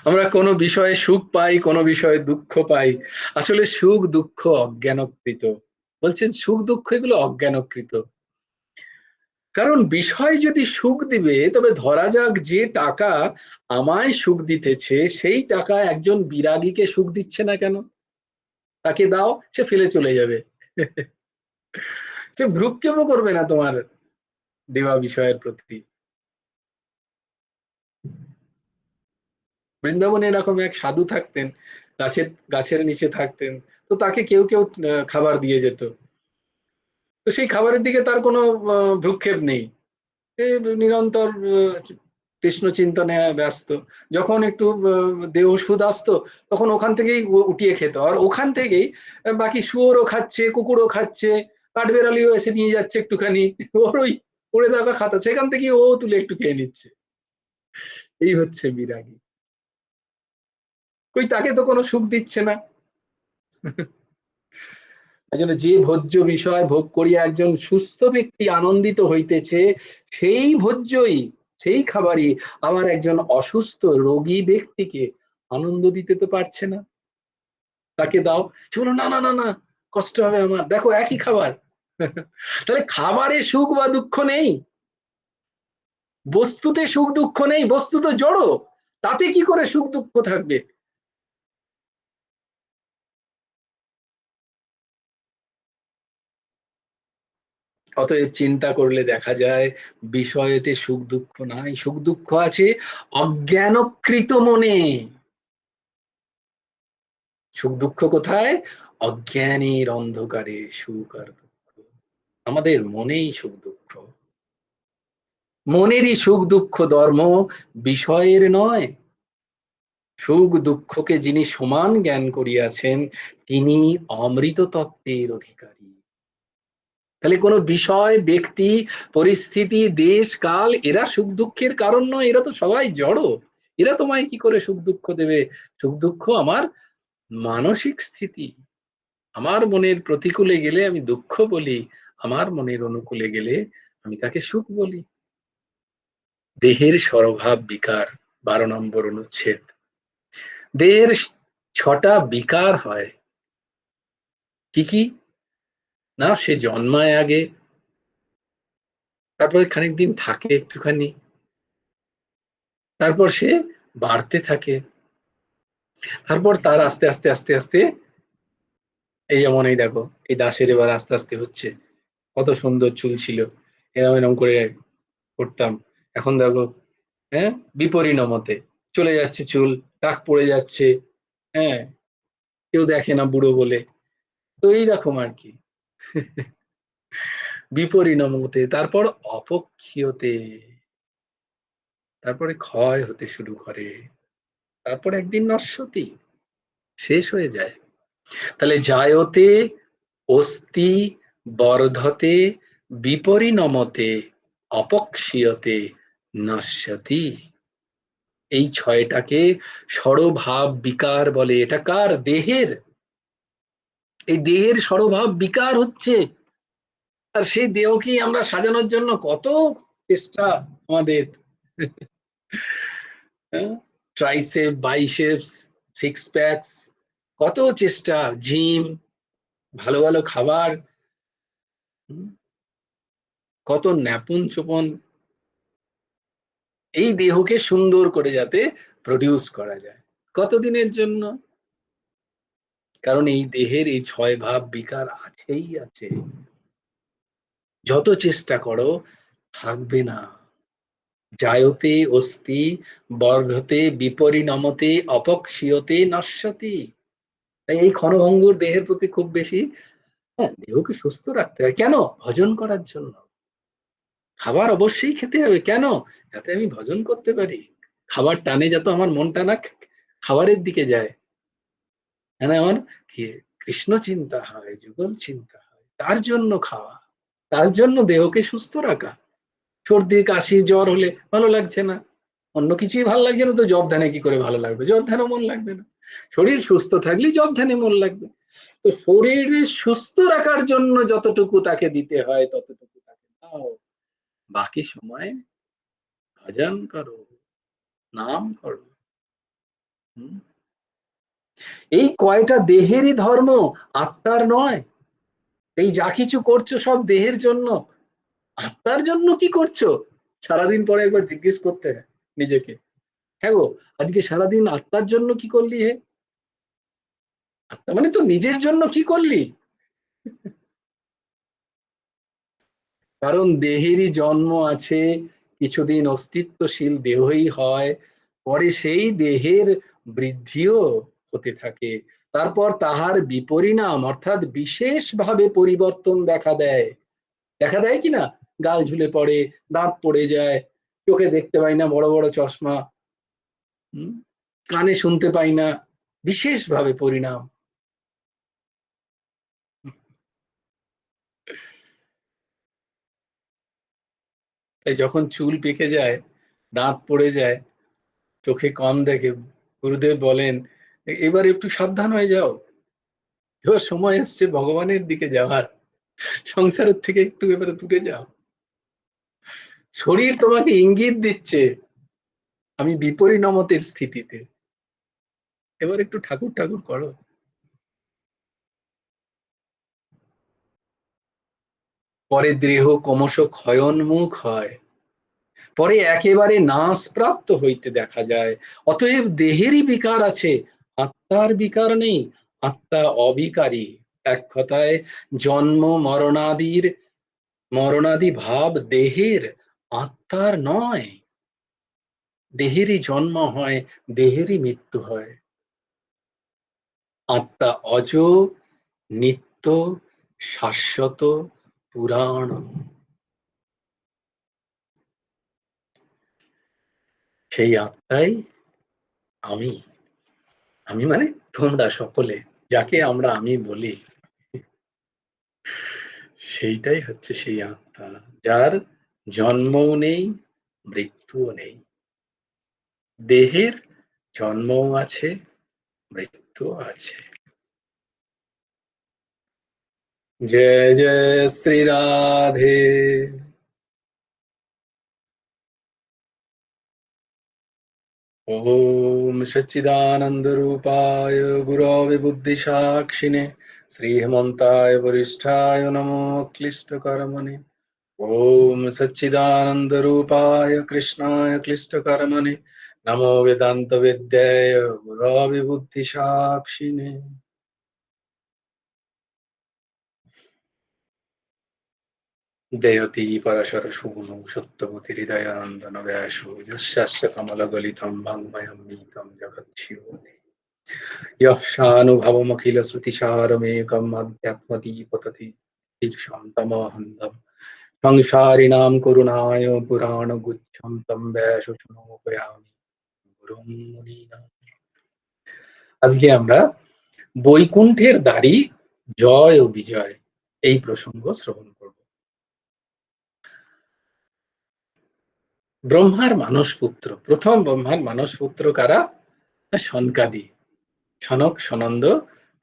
আমরা কোনো বিষয়ে সুখ পাই, কোনো বিষয়ে দুঃখ পাই, আসলে সুখ দুঃখ অজ্ঞানকৃত। বলছেন সুখ দুঃখ এগুলো অজ্ঞানকৃত। কারণ বিষয় যদি সুখ দিবে, তবে ধরা যাক যে টাকা আমায় সুখ দিতেছে, সেই টাকা একজন বিরাগীকে সুখ দিচ্ছে না কেন? তাকে দাও, সে ফেলে চলে যাবে। সে ভ্রুক্ষেপও করবে না তোমার দেওয়া বিষয়ের প্রতি। বৃন্দাবনে এরকম এক সাধু থাকতেন, গাছের গাছের নিচে থাকতেন। তো তাকে কেউ কেউ খাবার দিয়ে যেত। তো সেই খাবারের দিকে তার কোনো ভ্রুক্ষেপ নেই। এ নিরন্তর কৃষ্ণ চিন্তনে ব্যস্ত। যখন একটু দেহ ওষুধ আসতো, তখন ওখান থেকেই উঠিয়ে খেত। আর ওখান থেকেই বাকি শুয়োরও খাচ্ছে, কুকুরও খাচ্ছে, কাঠবেড়ালিও এসে নিয়ে যাচ্ছে একটুখানি। ওর ওই পড়ে থাকা খাতা, সেখান থেকে ও তুলে একটু খেয়ে নিচ্ছে। এই হচ্ছে বিরাগী। কই তাকে তো কোনো সুখ দিচ্ছে না। একজন যে ভোজ্য বিষয় ভোগ করিয়া একজন সুস্থ ব্যক্তি আনন্দিত হইতেছে, সেই ভোজ্যই, সেই খাবারই আবার একজন অসুস্থ রোগী ব্যক্তিকে আনন্দ দিতে তো পারছে না। তাকে দাও, সে বলল না না না না, কষ্ট হবে আমার, দেখো একই খাবার। তাহলে খাবারে সুখ বা দুঃখ নেই, বস্তুতে সুখ দুঃখ নেই, বস্তু তো জড়, তাতে কি করে সুখ দুঃখ থাকবে? অতএব চিন্তা করলে দেখা যায়, বিষয়েতে সুখ দুঃখ নাই, সুখ দুঃখ আছে অজ্ঞানকৃত মনে। সুখ দুঃখ কোথায়? অজ্ঞানের অন্ধকারে সুখ আর দুঃখ। আমাদের মনেই সুখ দুঃখ, মনেরই সুখ দুঃখ ধর্ম, বিষয়ের নয়। সুখ দুঃখকে যিনি সমান জ্ঞান করিয়াছেন, তিনি অমৃত তত্ত্বের অধিকারী। তাহলে কোনো বিষয়, ব্যক্তি, পরিস্থিতি, দেশ, কাল এরা সুখ দুঃখের কারণ নয়, এরা তো সবাই জড়। এরা তোমায় কি করে সুখ দুঃখ দেবে? সুখ দুঃখ আমার মানসিক স্থিতি। আমার মনের প্রতিকূলে গেলে আমি দুঃখ বলি, আমার মনের অনুকূলে গেলে আমি তাকে সুখ বলি। দেহের স্বরভাব বিকার, 12 নম্বর অনুচ্ছেদ। দেহের 6টা বিকার হয়। কি কি? না, সে জন্মায় আগে, তারপরে খানিক দিন থাকে একটুখানি, তারপর সে বাড়তে থাকে, তারপর তার আস্তে আস্তে আস্তে আস্তে, এই যেমন এই দেখো, এই দাসের এবার আস্তে আস্তে হচ্ছে, কত সুন্দর চুল ছিল, এরম এরম করে করতাম, এখন দেখো, হ্যাঁ, বিপরিণামতে চলে যাচ্ছে চুল, টাক পড়ে যাচ্ছে, হ্যাঁ, কেউ দেখে না বুড়ো বলে। তো এইরকম আর কি, বিপরিণামতে, তারপর অপক্ষীয়তে, তারপরে ক্ষয় হতে শুরু করে, তারপর একদিন নশ্বতী, শেষ হয়ে যায়। তাহলে জায়তে অস্তি বর্ধতে বিপরিণমতে অপক্ষীয়তে নশ্যতি। এই 6টাকে ষড়ভাব বিকার বলে। এটা কার? দেহের। এই দেহের ষড়ভাব বিকার হচ্ছে, আর সেই দেহকেই আমরা সাজানোর জন্য কত চেষ্টা আমাদের, ট্রাইসেপ, বাইসেপস, সিক্স প্যাকস, কত চেষ্টা, জিম, ভালো ভালো খাবার, কত ন্যাপন চোপন, এই দেহকে সুন্দর করে যাতে প্রডিউস করা যায়। কতদিনের জন্য? কারণ এই দেহের এই 6 ভাব বিকার আছেই আছে, যত চেষ্টা করো থাকবে না। জায়তে অস্তি বর্ধতে বিপরিণমতে অপক্ষীয়তে নশ্যতি। তাই এই ক্ষণভঙ্গুর দেহের প্রতি খুব বেশি, হ্যাঁ, দেহকে সুস্থ রাখতে হয়। কেন? ভজন করার জন্য। খাবার অবশ্যই খেতে হবে। কেন? যাতে আমি ভজন করতে পারি। খাবার টানে যাতে আমার মনটা না খাবারের দিকে যায়, মানে আমার কৃষ্ণ চিন্তা হয়, যুগল চিন্তা হয়, তার জন্য খাওয়া, তার জন্য দেহকে সুস্থ রাখা। সর্দি কাশি জ্বর হলে ভালো লাগছে না, অন্য কিছুই ভালো লাগছে না, তো জপ ধ্যানে কি করে ভালো লাগবে? জপ ধ্যানে মন লাগবে না। শরীর সুস্থ থাকলেই জপ ধ্যানে মন লাগবে। তো শরীর সুস্থ রাখার জন্য যতটুকু তাকে দিতে হয় ততটুকু তাকে দাও, বাকি সময় ভজন করো, নাম করো। হুম? এই কয়টা দেহেরই ধর্ম, আত্মার নয়। এই যা কিছু করছো সব দেহের জন্য, আত্মার জন্য কি করছো? সারাদিন পরে একবার জিজ্ঞেস করতে হয় নিজেকে, হ্যাঁ গো, আজকে সারাদিন আত্মার জন্য কি করলি হে? আত্মা মানে তো নিজের জন্য কি করলি? কারণ দেহেরই জন্ম আছে, কিছুদিন অস্তিত্বশীল দেহই হয়, পরে সেই দেহের বৃদ্ধিও হতে থাকে, তারপর তাহার বিপরিণাম অর্থাৎ বিশেষভাবে পরিবর্তন দেখা দেয়। দেখা দেয় কি না? গাল ঝুলে পড়ে, দাঁত পড়ে যায়, চোখে দেখতে পাই না, বড় বড় চশমা, কানে শুনতে পাই না, বিশেষভাবে পরিণাম। তাই যখন চুল পেকে যায়, দাঁত পড়ে যায়, চোখে কম দেখে, গুরুদেব বলেন এবার একটু সাবধান হয়ে যাও, এবার সময় এসছে ভগবানের দিকে যাওয়ার, সংসারের থেকে একটু এবারে দূরে যাও। শরীর তোমাকে ইঙ্গিত দিচ্ছে আমি বিপরিণমতের স্থিতিতে, এবার একটু ঠাকুর ঠাকুর করো। পরে দেহ ক্রমশ ক্ষয়োন্মুখ হয়, পরে একেবারে নাশ প্রাপ্ত হইতে দেখা যায়। অতএব দেহেরই বিকার আছে, আত্মার বিকার নেই। আত্মা অবিকারী। এক কথায় জন্ম মরণাদি ভাব দেহের, আত্মার নয়। দেহেরই জন্ম হয়, দেহেরই মৃত্যু হয়। আত্মা অজ, নিত্য, শাশ্বত, পুরাণম। সেই আত্মাই আমি। আমি মানে তোমরা সকলে, যাকে আমরা আমি বলি, সেইটাই হচ্ছে সেই আত্মা, যার জন্মও নেই, মৃত্যুও নেই। দেহের জন্মও আছে, মৃত্যুও আছে। জয় জয় শ্রী রাধে। ओम सच्चिदानंदरूपाय गुरवे बुद्धिसाक्षिणे श्रीहेमन्ताय वरिष्ठाय नमो क्लिष्टकर्मणे। ओम सच्चिदानंदरूपाय कृष्णाय क्लिष्टकर्मणे नमो वेदान्तवेद्याय गुरवे बुद्धिसाक्षिणे। जयति परशरसूनुं सत्यवतीहृदयानन्दन व्यासो यस्यास्य कमलगलितं वाङ्मयं नीतं जगत्सिरोति। यः सानुभवमखिलश्रुतिसारमेकम् अध्यात्मदीपतति तीर्षन्तमहन्तम् संसारिणां करुणाय पुराणगुच्छं तं व्यासशुनोपयामि গুরুং মুনীনাম। আজকে আমরা বৈকুণ্ঠের দ্বারী জয় ও বিজয় এই প্রসঙ্গ শ্রবণ করব। ব্রহ্মার মানস পুত্র, প্রথম ব্রহ্মার মানস পুত্র কারা? সনকাদি, সনক, সনন্দ,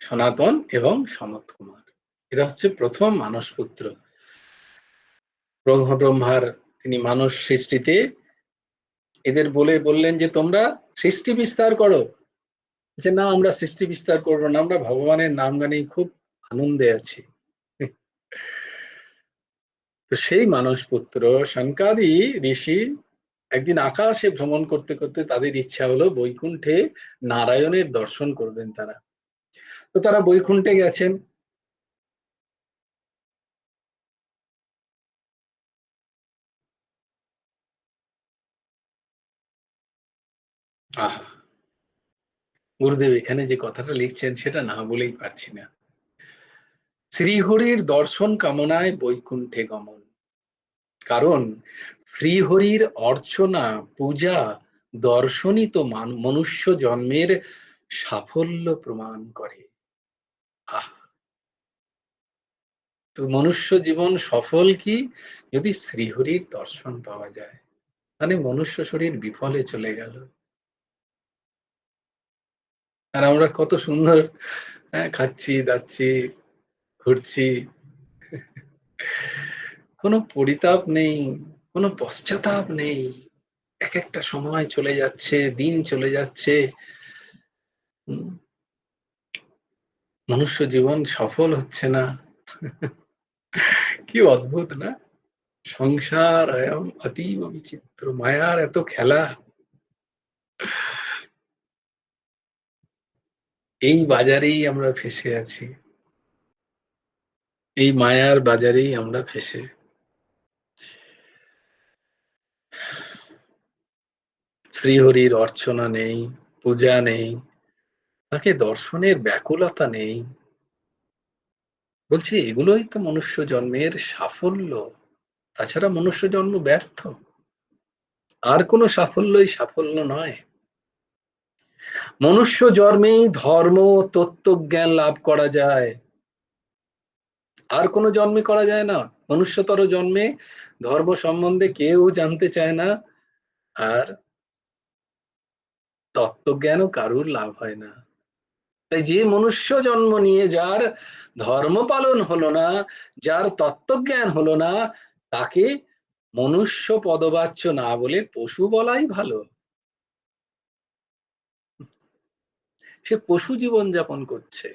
সনাতন এবং সনত কুমার। এরা হচ্ছে প্রথম মানস পুত্র। ব্রহ্মার তিনি মানুষ সৃষ্টিতে এদের বললেন যে তোমরা সৃষ্টি বিস্তার করো। যে না, আমরা সৃষ্টি বিস্তার করবো না, আমরা ভগবানের নাম গানেই খুব আনন্দে আছি। তো সেই মানস পুত্র সনকাদি ঋষি একদিন আকাশে ভ্রমণ করতে করতে তাদের ইচ্ছা হলো বৈকুণ্ঠে নারায়ণের দর্শন করবেন তারা। তো তারা বৈকুণ্ঠে গেছেন। আহা, গুরুদেব এখানে যে কথাটা লিখছেন সেটা না বলেই পারছি না। শ্রীহরির দর্শন কামনায় বৈকুণ্ঠে গমন। কারণ শ্রীহরির অর্চনা, পূজা, দর্শনই তো মনুষ্য জন্মের সাফল্য প্রমাণ করে। আহ, তো মনুষ্য জীবন সফল কি? যদি শ্রীহরির দর্শন পাওয়া যায়। মানে মনুষ্য শরীর বিফলে চলে গেল। আর আমরা কত সুন্দর খাচ্ছি দাচ্ছি ঘুরছি, কোনো পরিতাপ নেই, কোনো পশ্চাতাপ নেই। এক একটা সময় চলে যাচ্ছে, দিন চলে যাচ্ছে, মনুষ্য জীবন সফল হচ্ছে না। কি অদ্ভুত না! সংসার আয়াম অতীব বিচিত্র, মায়ার এত খেলা। এই বাজারেই আমরা ফেসে আছি, এই মায়ার বাজারেই আমরা ফেসে। শ্রীহরির অর্চনা নেই, পূজা নেই, তাকে দর্শনের ব্যাকুলতা নেই। বলছি এগুলোই তো মনুষ্য জন্মের সাফল্য। তাছাড়া মনুষ্য জন্ম ব্যর্থ। আর কোনো সাফল্যই সাফল্য নয়। মনুষ্য জন্মেই ধর্ম, তত্ত্বজ্ঞান লাভ করা যায়, আর কোনো জন্মে করা যায় না। মনুষ্যতর জন্মে ধর্ম সম্বন্ধে কেউ জানতে চায় না, আর তত্ত্বজ্ঞানও কারুর লাভ হয় না। তাই যে মনুষ্য জন্ম নিয়ে যার ধর্ম পালন হলো না, যার তত্ত্বজ্ঞান হলো না, তাকে মনুষ্য পদবাচ্য না বলে পশু বলাই ভালো। সে পশু জীবন যাপন করছে।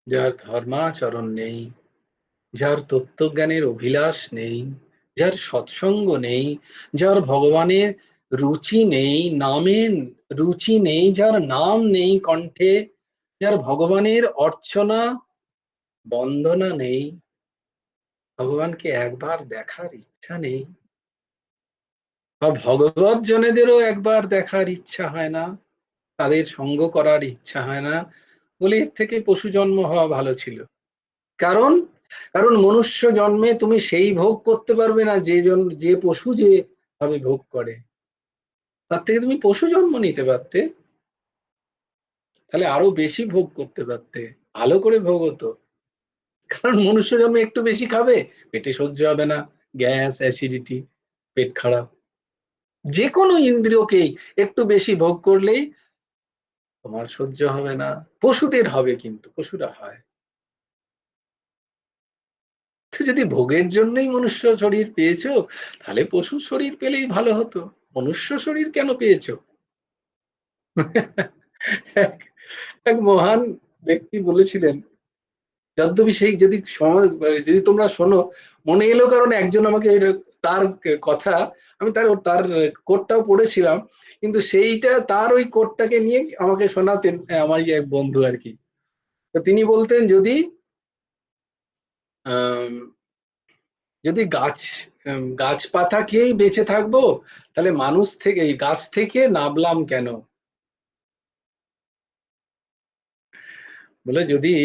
যার ধর্মাচরণ নেই, যার তত্ত্বজ্ঞানের অভিলাষ নেই, যার সৎসঙ্গ নেই, যার ভগবানের রুচি নেই, নামের রুচি নেই, যার নাম নেই কণ্ঠে, যার ভগবানের অর্চনা বন্দনা নেই, ভগবানকে একবার দেখার ইচ্ছা নেই, বা ভগবৎ জনেদেরও একবার দেখার ইচ্ছা হয় না, তাদের সঙ্গ করার ইচ্ছা হয় না, বলে এর থেকে পশু জন্ম হওয়া ভালো ছিল। কারণ কারণ মনুষ্য জন্মে তুমি সেই ভোগ করতে পারবে না যে পশু যে ভাবে ভোগ করে। তার থেকে তুমি পশু জন্ম নিতে পারতে, তাহলে আরো বেশি ভোগ করতে পারতে, ভালো করে ভোগ হতো। কারণ মনুষ্য জন্মে একটু বেশি খাবে, পেটে সহ্য হবে না, গ্যাস, অ্যাসিডিটি, পেট খারাপ। যে কোনো ইন্দ্রিয়কেই একটু বেশি ভোগ করলেই তোমার সহ্য হবে না। পশুদের হবে, কিন্তু পশুরা হয়। তো যদি ভোগের জন্যই মনুষ্য শরীর পেয়েছো, তাহলে পশু শরীর পেলেই ভালো হতো। মনুষ্য শরীর কেন পেয়েছো? এক এক মহান ব্যক্তি বলেছিলেন, যদ্যপি সেই যদি সময় যদি তোমরা শোনো, মনে এলো কারণ একজন আমাকে তার কথা, আমি তার তার কোটটাও পড়েছিলাম, কিন্তু সেইটা তার ওই কোটটাকে নিয়ে আমাকে শোনাতেন আমার এক বন্ধু আর কি। তো তিনি বলতেন, আহ যদি গাছপাতা খেয়েই বেঁচে থাকবো, তাহলে মানুষ থেকে, এই গাছ থেকে নামলাম কেন? বলে যদি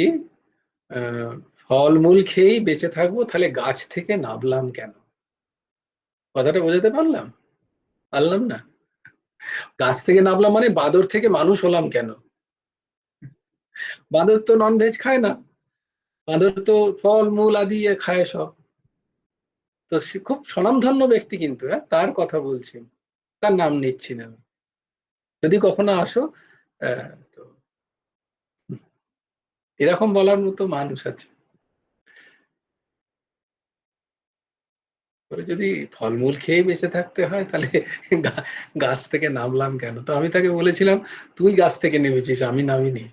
আহ ফলমূল খেয়েই বেঁচে থাকবো, তাহলে গাছ থেকে নামলাম কেন? কথাটা বোঝাতে পারলাম? পারলাম না? গাছ থেকে নামলাম মানে বাঁদর থেকে মানুষ হলাম কেন? বাঁদর তো ননভেজ খায় না, বাঁদর তো ফল মূল আদি খায় সব। তো সে খুব স্বনামধন্য ব্যক্তি কিন্তু, হ্যাঁ, তার কথা বলছি, তার নাম নিচ্ছি না আমি। যদি কখনো আসো, তো এরকম বলার মতো মানুষ আছে। তবে যদি ফলমূল খেয়ে বেঁচে থাকতে হয়, তাহলে গাছ থেকে নামলাম কেন? তো আমি তাকে বলেছিলাম, তুই গাছ থেকে নেমেছিস, আমি নামিনি।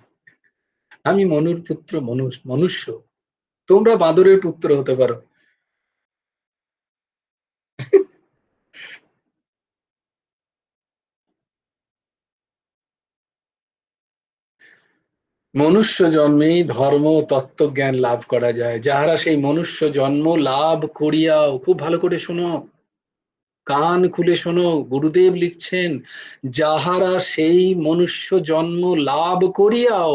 আমি মনুর পুত্র, মনুষ্য। তোমরা বাঁদরের পুত্র হতে পারো। মনুষ্য জন্মেই ধর্ম তত্ত্বজ্ঞান লাভ করা যায়। যাহারা সেই মনুষ্য জন্ম লাভ করিয়াও, খুব ভালো করে শোনো, কান খুলে শোনো, গুরুদেব লিখছেন, যাহারা সেই মনুষ্য জন্ম লাভ করিয়াও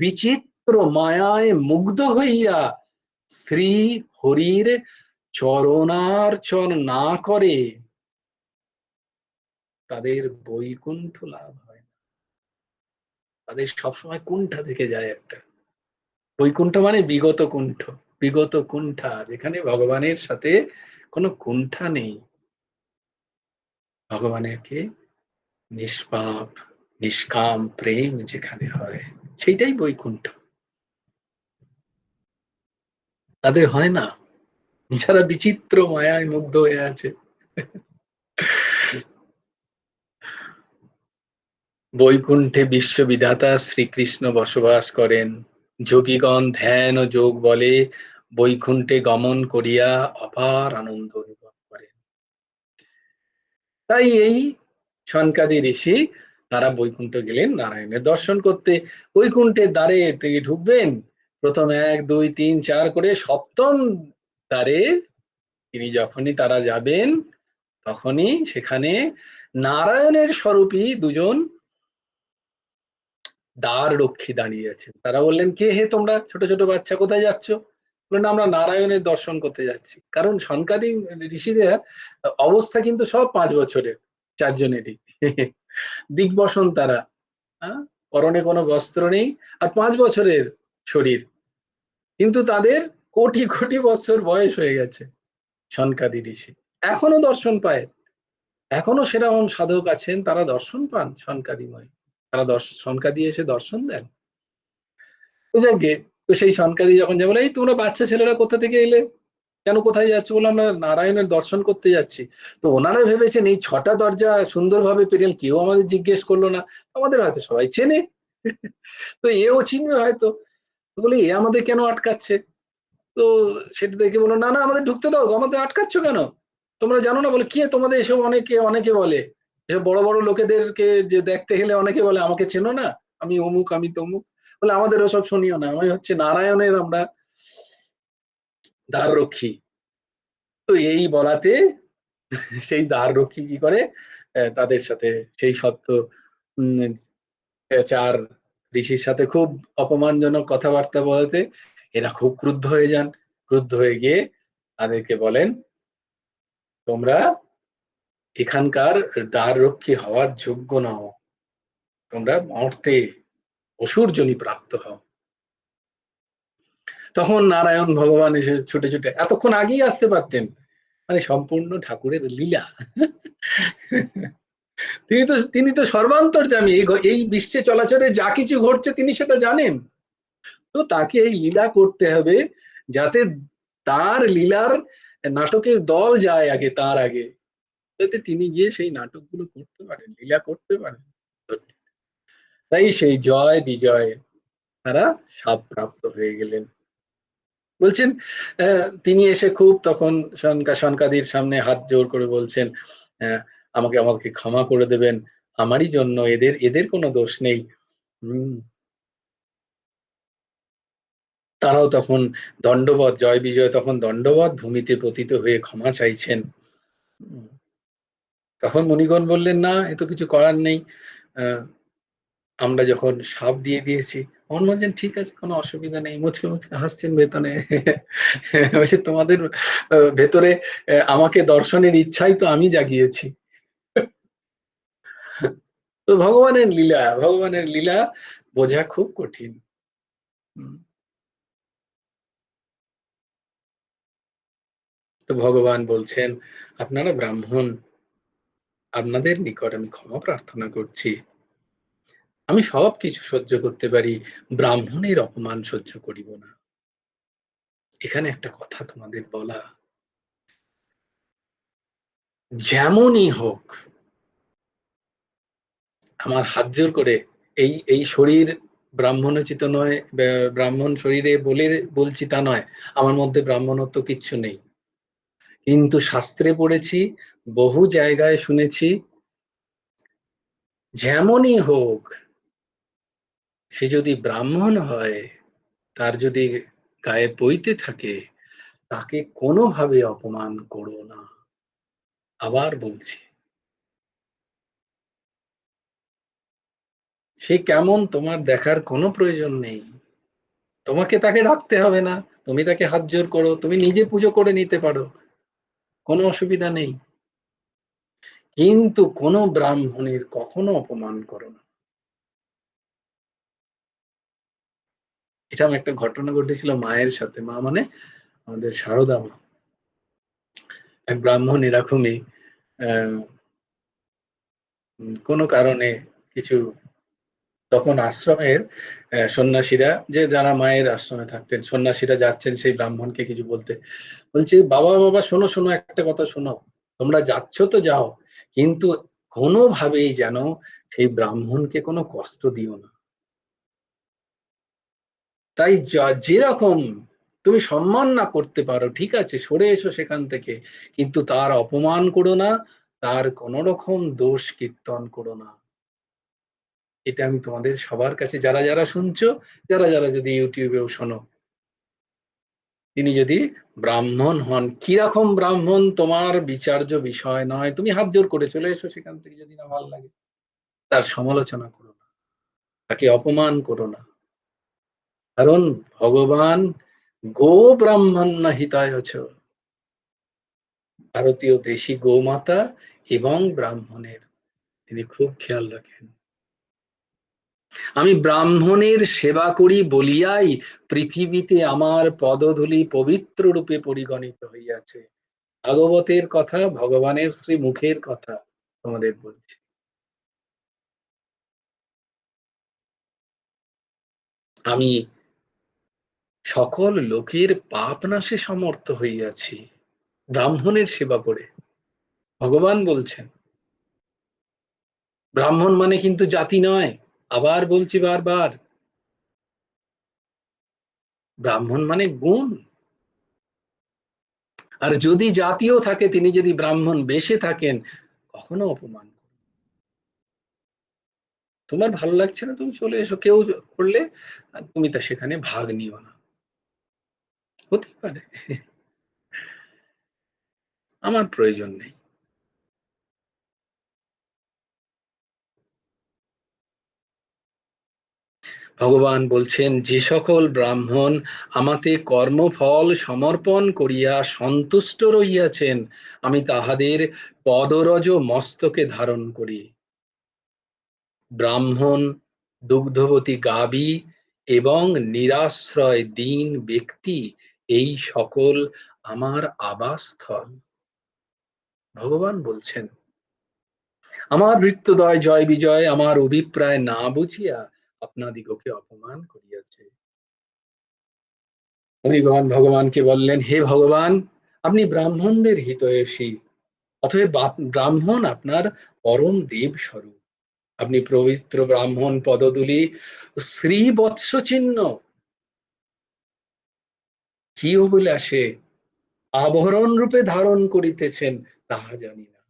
বিচিত্র মায়ায় মুগ্ধ হইয়া শ্রী হরির চরণার্চন না করে, তাদের বৈকুণ্ঠ লাভ হয় না। তাদের সবসময় কুণ্ঠা থেকে যায় একটা। বৈকুণ্ঠ মানে বিগত কুণ্ঠ, বিগত কুণ্ঠা, যেখানে ভগবানের সাথে কোনো কুণ্ঠা নেই। ভগবানের কে নিষ্পাপ নিষ্কাম প্রেম যেখানে হয়, সেইটাই বৈকুণ্ঠ। তাদের হয় না, যারা বিচিত্র মায়ায় মুগ্ধ হয়ে আছে। বৈকুণ্ঠে বিশ্ববিধাতা শ্রীকৃষ্ণ বসবাস করেন। যোগীগণ ধ্যান ও যোগ বলে বৈকুণ্ঠে গমন করিয়া অপার আনন্দ অনুভব করেন। তাই এই সনকাদি ঋষি, তারা বৈকুণ্ঠ গেলেন নারায়ণের দর্শন করতে। বৈকুণ্ঠের দ্বারে তিনি ঢুকবেন, প্রথম 1 2 3 4 করে সপ্তম দ্বারে তিনি যখনই তারা যাবেন, তখনই সেখানে নারায়ণের স্বরূপী দুজন দ্বার রক্ষী দাঁড়িয়ে আছেন। তারা বললেন, কে হে তোমরা, ছোট ছোট বাচ্চা, কোথায় যাচ্ছ? বললেন, আমরা নারায়ণের দর্শন করতে যাচ্ছি। কারণ সনকাদি ঋষিদের অবস্থা কিন্তু সব 5 বছরের, চারজনেরই দিগ্বসন তারা, হ্যাঁ, পরনে কোনো বস্ত্র নেই, আর 5 বছরের শরীর, কিন্তু তাদের কোটি কোটি বছর বয়স হয়ে গেছে। সনকাদি ঋষি এখনো দর্শন পায়, এখনো সেরকম সাধক আছেন, তারা দর্শন পান সনকাদিময়। তারা সনকাদি এসে দর্শন দেন। তো যাকে, তো সেই সনকাদি যখন যাবে, এই তোমরা বাচ্চা ছেলেরা কোথা থেকে এলে, কেন কোথায় যাচ্ছ? বললাম, আমরা নারায়ণের দর্শন করতে যাচ্ছি। তো ওনারা ভেবেছেন এই 6টা দরজা সুন্দরভাবে পেরিয়ে, কেউ আমাদের জিজ্ঞেস করলো না, আমাদের হয়তো সবাই চেনে, তো এও চিনবে হয়তো। তো বলি, এ আমাদের কেন আটকাচ্ছে? তো সেটা দেখে বলো, না না, আমাদের ঢুকতে দাও, আমাদের আটকাচ্ছ কেন? তোমরা জানো না? বলে, কি তোমাদের এসব, অনেকে অনেকে বলে, এসব বড় বড় লোকেদেরকে যে দেখতে গেলে অনেকে বলে, আমাকে চেনো না, আমি অমুক, আমি তমুক। বলে, আমাদের ওসব শুনিও না, আমি হচ্ছে নারায়ণের, আমরা দ্বার রক্ষী। তো এই বলাতে সেই দ্বার রক্ষী কি করে, তাদের সাথে সেই সত্য, উম, চার ঋষির সাথে খুব অপমানজনক কথাবার্তা বলাতে এরা খুব ক্রুদ্ধ হয়ে যান। ক্রুদ্ধ হয়ে গিয়ে তাদেরকে বলেন, তোমরা এখানকার দ্বাররক্ষী হওয়ার যোগ্য নও, তোমরা মর্তে অসুরজনী প্রাপ্ত হও। তখন নারায়ণ ভগবান এসে ছুটে ছুটে, এতক্ষণ আগেই আসতে পারতেন, মানে সম্পূর্ণ ঠাকুরের লীলা। তিনি তো সর্বান্তর্যামী, এই বিশ্বে চলাচলে যা কিছু ঘটছে তিনি সেটা জানেন। তো তাকে এই লীলা করতে হবে, যাতে তার লীলার নাটকের দল যায় আগে, তার আগে, যাতে তিনি গিয়ে সেই নাটকগুলো করতে পারেন, লীলা করতে পারেন। তাই সেই জয় বিজয় তারা সাপ প্রাপ্ত হয়ে গেলেন। বলছেন তিনি এসে খুব তখন সনকাদির সামনে হাত জোর করে বলছেন, আমাকে আমাকে ক্ষমা করে দেবেন, আমারই জন্য, এদের এদের কোনো দোষ নেই। তারাও তখন দণ্ডবত, জয় বিজয় তখন দণ্ডবত ভূমিতে পতিত হয়ে ক্ষমা চাইছেন। তখন মণিগণ বললেন, না এ তো কিছু করার নেই, আমরা যখন সাপ দিয়ে দিয়েছি। মোহন বলছেন, ঠিক আছে, কোনো অসুবিধা নেই, মুচকে মুচকে হাসছেন বেতনে। তোমাদের ভেতরে আমাকে দর্শনের ইচ্ছাই তো আমি জাগিয়েছি। তো ভগবানের লীলা বোঝা খুব কঠিন। তো ভগবান বলছেন, আপনারা ব্রাহ্মণ, আপনাদের নিকট আমি ক্ষমা প্রার্থনা করছি, আমি সবকিছু সহ্য করতে পারি, ব্রাহ্মণের অপমান সহ্য করিব না। এখানে একটা কথা তোমাদের বলা, যেমনই হোক, আমার হাত জোর করে এই এই শরীর ব্রাহ্মণোচিত নয়, ব্রাহ্মণ শরীরে বলে বলছি তা নয়, আমার মধ্যে ব্রাহ্মণত্ব কিচ্ছু নেই, কিন্তু শাস্ত্রে পড়েছি, বহু জায়গায় শুনেছি, যেমনই হোক, সে যদি ব্রাহ্মণ হয়, তার যদি গায়ে বইতে থাকে, তাকে কোনোভাবে অপমান করো না। আবার বলছি, সে কেমন তোমার দেখার কোনো প্রয়োজন নেই, তোমাকে তাকে রাখতে হবে না, তুমি তাকে হাত জোর করো, তুমি নিজে পুজো করে নিতে পারো, কোনো অসুবিধা নেই, কিন্তু কোনো ব্রাহ্মণের কখনো অপমান করো না। এটা একটা ঘটনা ঘটেছিল মায়ের সাথে, মা মানে আমাদের সারদা মা। এক ব্রাহ্মণ এরকমই কোনো কারণে কিছু, তখন আশ্রমের সন্ন্যাসীরা, যে যারা মায়ের আশ্রমে থাকতেন, সন্ন্যাসীরা যাচ্ছেন সেই ব্রাহ্মণকে কিছু বলতে, বলছে, বাবা বাবা শোনো শোনো, একটা কথা শোনো, তোমরা যাচ্ছ তো যাও, কিন্তু কোনোভাবেই যেন সেই ব্রাহ্মণকে কোনো কষ্ট দিও না। তাই যেরকম তুমি সম্মান না করতে পারো, ঠিক আছে, সরে এসো সেখান থেকে, কিন্তু তার অপমান করো না, তার কোন রকম দোষ কীর্তন করো না। এটা আমি তোমাদের সবার কাছে, যারা যারা শুনছো, যারা যারা যদি ইউটিউবেও শোনো, তিনি যদি ব্রাহ্মণ হন, কিরকম ব্রাহ্মণ তোমার বিচার্য বিষয় নয়, তুমি হাত জোর করে চলে এসো সেখান থেকে, যদি না ভালো লাগে। তার সমালোচনা করো না, তাকে অপমান করো না, কারণ ভগবান গো ব্রাহ্মণ হিতায় ছ, ভারতীয় দেশি গোমাতা এবং ব্রাহ্মণের তিনি খুব খেয়াল রাখেন। আমি ব্রাহ্মণের সেবা করি বলিয়াই পৃথিবীতে আমার পদধূলি পবিত্র রূপে পরিগণিত হইয়াছে। ভাগবতের কথা, ভগবানের শ্রী মুখের কথা তোমাদের বলছি। আমি সকল লোকের পাপ নাশে সমর্থ হইয়াছি ব্রাহ্মণের সেবা করে। ভগবান বলছেন, ব্রাহ্মণ মানে কিন্তু জাতি নয়, আবার বলছি বারবার, ব্রাহ্মণ মানে গুণ। আর যদি জাতিও থাকে, তিনি যদি ব্রাহ্মণ বেশে থাকেন, কখনো অপমান, তোমার ভালো লাগছে না, তুমি চলে এসো, কেউ করলে তুমি তা সেখানে ভাগ নিও না, হতে পারে, আমার প্রয়োজন নেই। ভগবান বলছেন, যে সকল ব্রাহ্মণ আমাতে কর্মফল সমর্পণ করিয়া সন্তুষ্ট রহিয়াছেন, আমি তাহাদের পদরজ মস্তকে ধারণ করি। ব্রাহ্মণ, দুগ্ধবতী গাবি এবং নিরাশ্রয় দীন ব্যক্তি, এই সকল আমার আবাসস্থল। ভগবান বলছেন, আমার ভৃত্যদয় জয় বিজয় আমার অভিপ্রায় না বুঝিয়া আপনাদিগকে অপমান করিয়াছে। হরিগণ ভগবানকে বললেন, হে ভগবান, আপনি ব্রাহ্মণদের হিতৈষী, অতএব ব্রাহ্মণ আপনার পরম দেব স্বরূপ। আপনি পবিত্র ব্রাহ্মণ পদধূলি শ্রীবৎস চিহ্ন কি অভিলাষে আভরণ রূপে ধারণ করিতেছেন তাহা জানি না।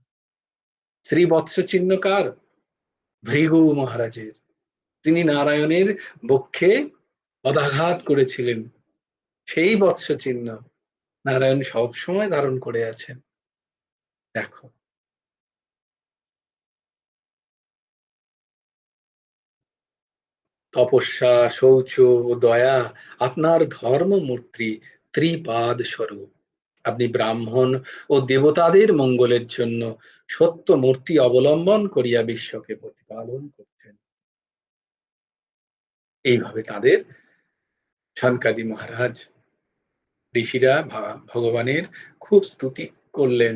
শ্রীবৎস চিহ্ন কার? ভৃগু মহারাজের। তিনি নারায়ণের বক্ষে পদাঘাত করেছিলেন, সেই বৎস চিহ্ন নারায়ণ সব সময় ধারণ করে আছেন। দেখো, তপস্যা, শৌচ ও দয়া আপনার ধর্মমূর্তি ত্রিপাদ স্বরূপ। আপনি ব্রাহ্মণ ও দেবতাদের মঙ্গলের জন্য সত্য মূর্তি অবলম্বন করিয়া বিশ্বকে প্রতিপালন করছেন। এইভাবে তাদের সনকাদি মহারাজ, ঋষিরা ভগবানের খুব স্তুতি করলেন।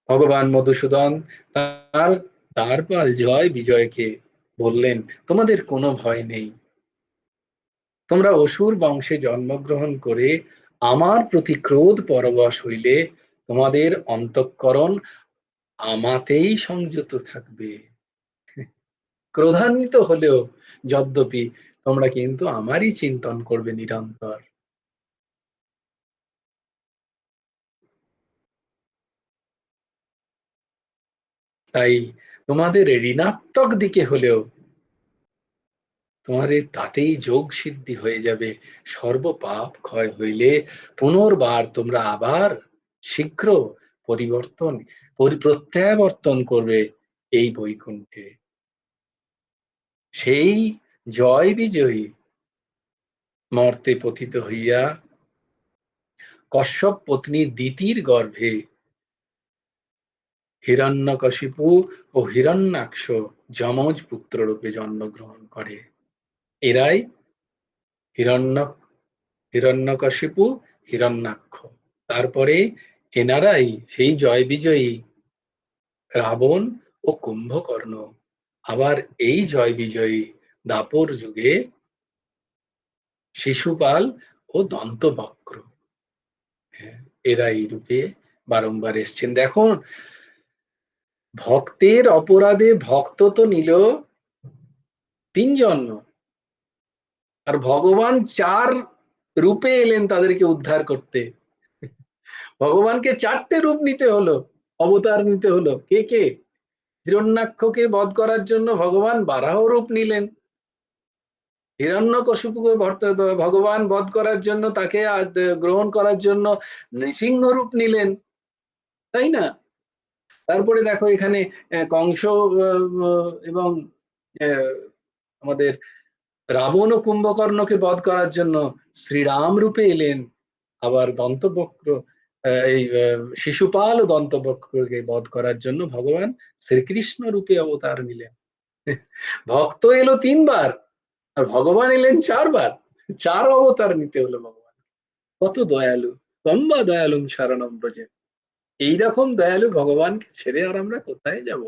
ভগবান মধুসূদন তার দ্বারপাল জয় বিজয়কে বললেন, তোমাদের কোনো ভয় নেই। তোমরা অসুর বংশে জন্মগ্রহণ করে আমার প্রতি ক্রোধ পরবশ হইলে তোমাদের অন্তঃকরণ আমাতেই সংযত থাকবে। ক্রোধান্বিত হলেও যদ্যপি তোমরা কিন্তু আমারই চিন্তন করবে নিরন্তর। তাই তোমাদের ঋণাত্মক দিকে হলেও তোমাদের তাতেই যোগ সিদ্ধি হয়ে যাবে। সর্বপাপ ক্ষয় হইলে পুনর্বার তোমরা আবার শীঘ্র পরিবর্তন প্রত্যাবর্তন করবে এই বৈকুণ্ঠে। সেই জয় বিজয়ী মর্তে পতিত হইয়া কশ্যপ পত্নী দিতির গর্ভে হিরণ্যকশিপু ও হিরণ্যাক্ষ যমজ পুত্র রূপে জন্মগ্রহণ করে। এরাই হিরণ্য হিরণ্যকশিপু, হিরণ্যাক্ষ। তারপরে এনারাই সেই জয় বিজয়ী রাবণ ও কুম্ভকর্ণ। আবার এই জয় বিজয়ী দাপর যুগে শিশুপাল ও দন্তবক্র। হ্যাঁ, এরা এই রূপে বারংবার এসছেন। দেখুন, ভক্তের অপরাধে ভক্ত তো নিল 3 জন্ম, আর ভগবান 4 রূপে এলেন তাদেরকে উদ্ধার করতে। ভগবানকে 4টে রূপ নিতে হলো, অবতার নিতে হলো। কে কে? হিরণ্যাক্ষকে বধ করার জন্য ভগবান বারাহ রূপ নিলেন। হিরণ্যকশিপুকে ভগবান বধ করার জন্য, তাকে গ্রহণ করার জন্য নৃসিংহ রূপ নিলেন, তাই না? তারপরে দেখো এখানে কংস এবং আমাদের রাবণ ও কুম্ভকর্ণকে বধ করার জন্য শ্রীরাম রূপে এলেন। আবার দন্তবক্র, এই শিশুপাল ও দন্তবক্রকে বধ করার জন্য ভগবান শ্রীকৃষ্ণ রূপে অবতার নিলেন। ভক্ত এলো 3 বার, আর ভগবান এলেন 4 বার। 4 অবতার নিতে হলো ভগবান। কত দয়ালু! তম্বা দয়ালুম শরণম ব্রজে। এইরকম দয়ালু ভগবানকে ছেড়ে আর আমরা কোথায় যাব?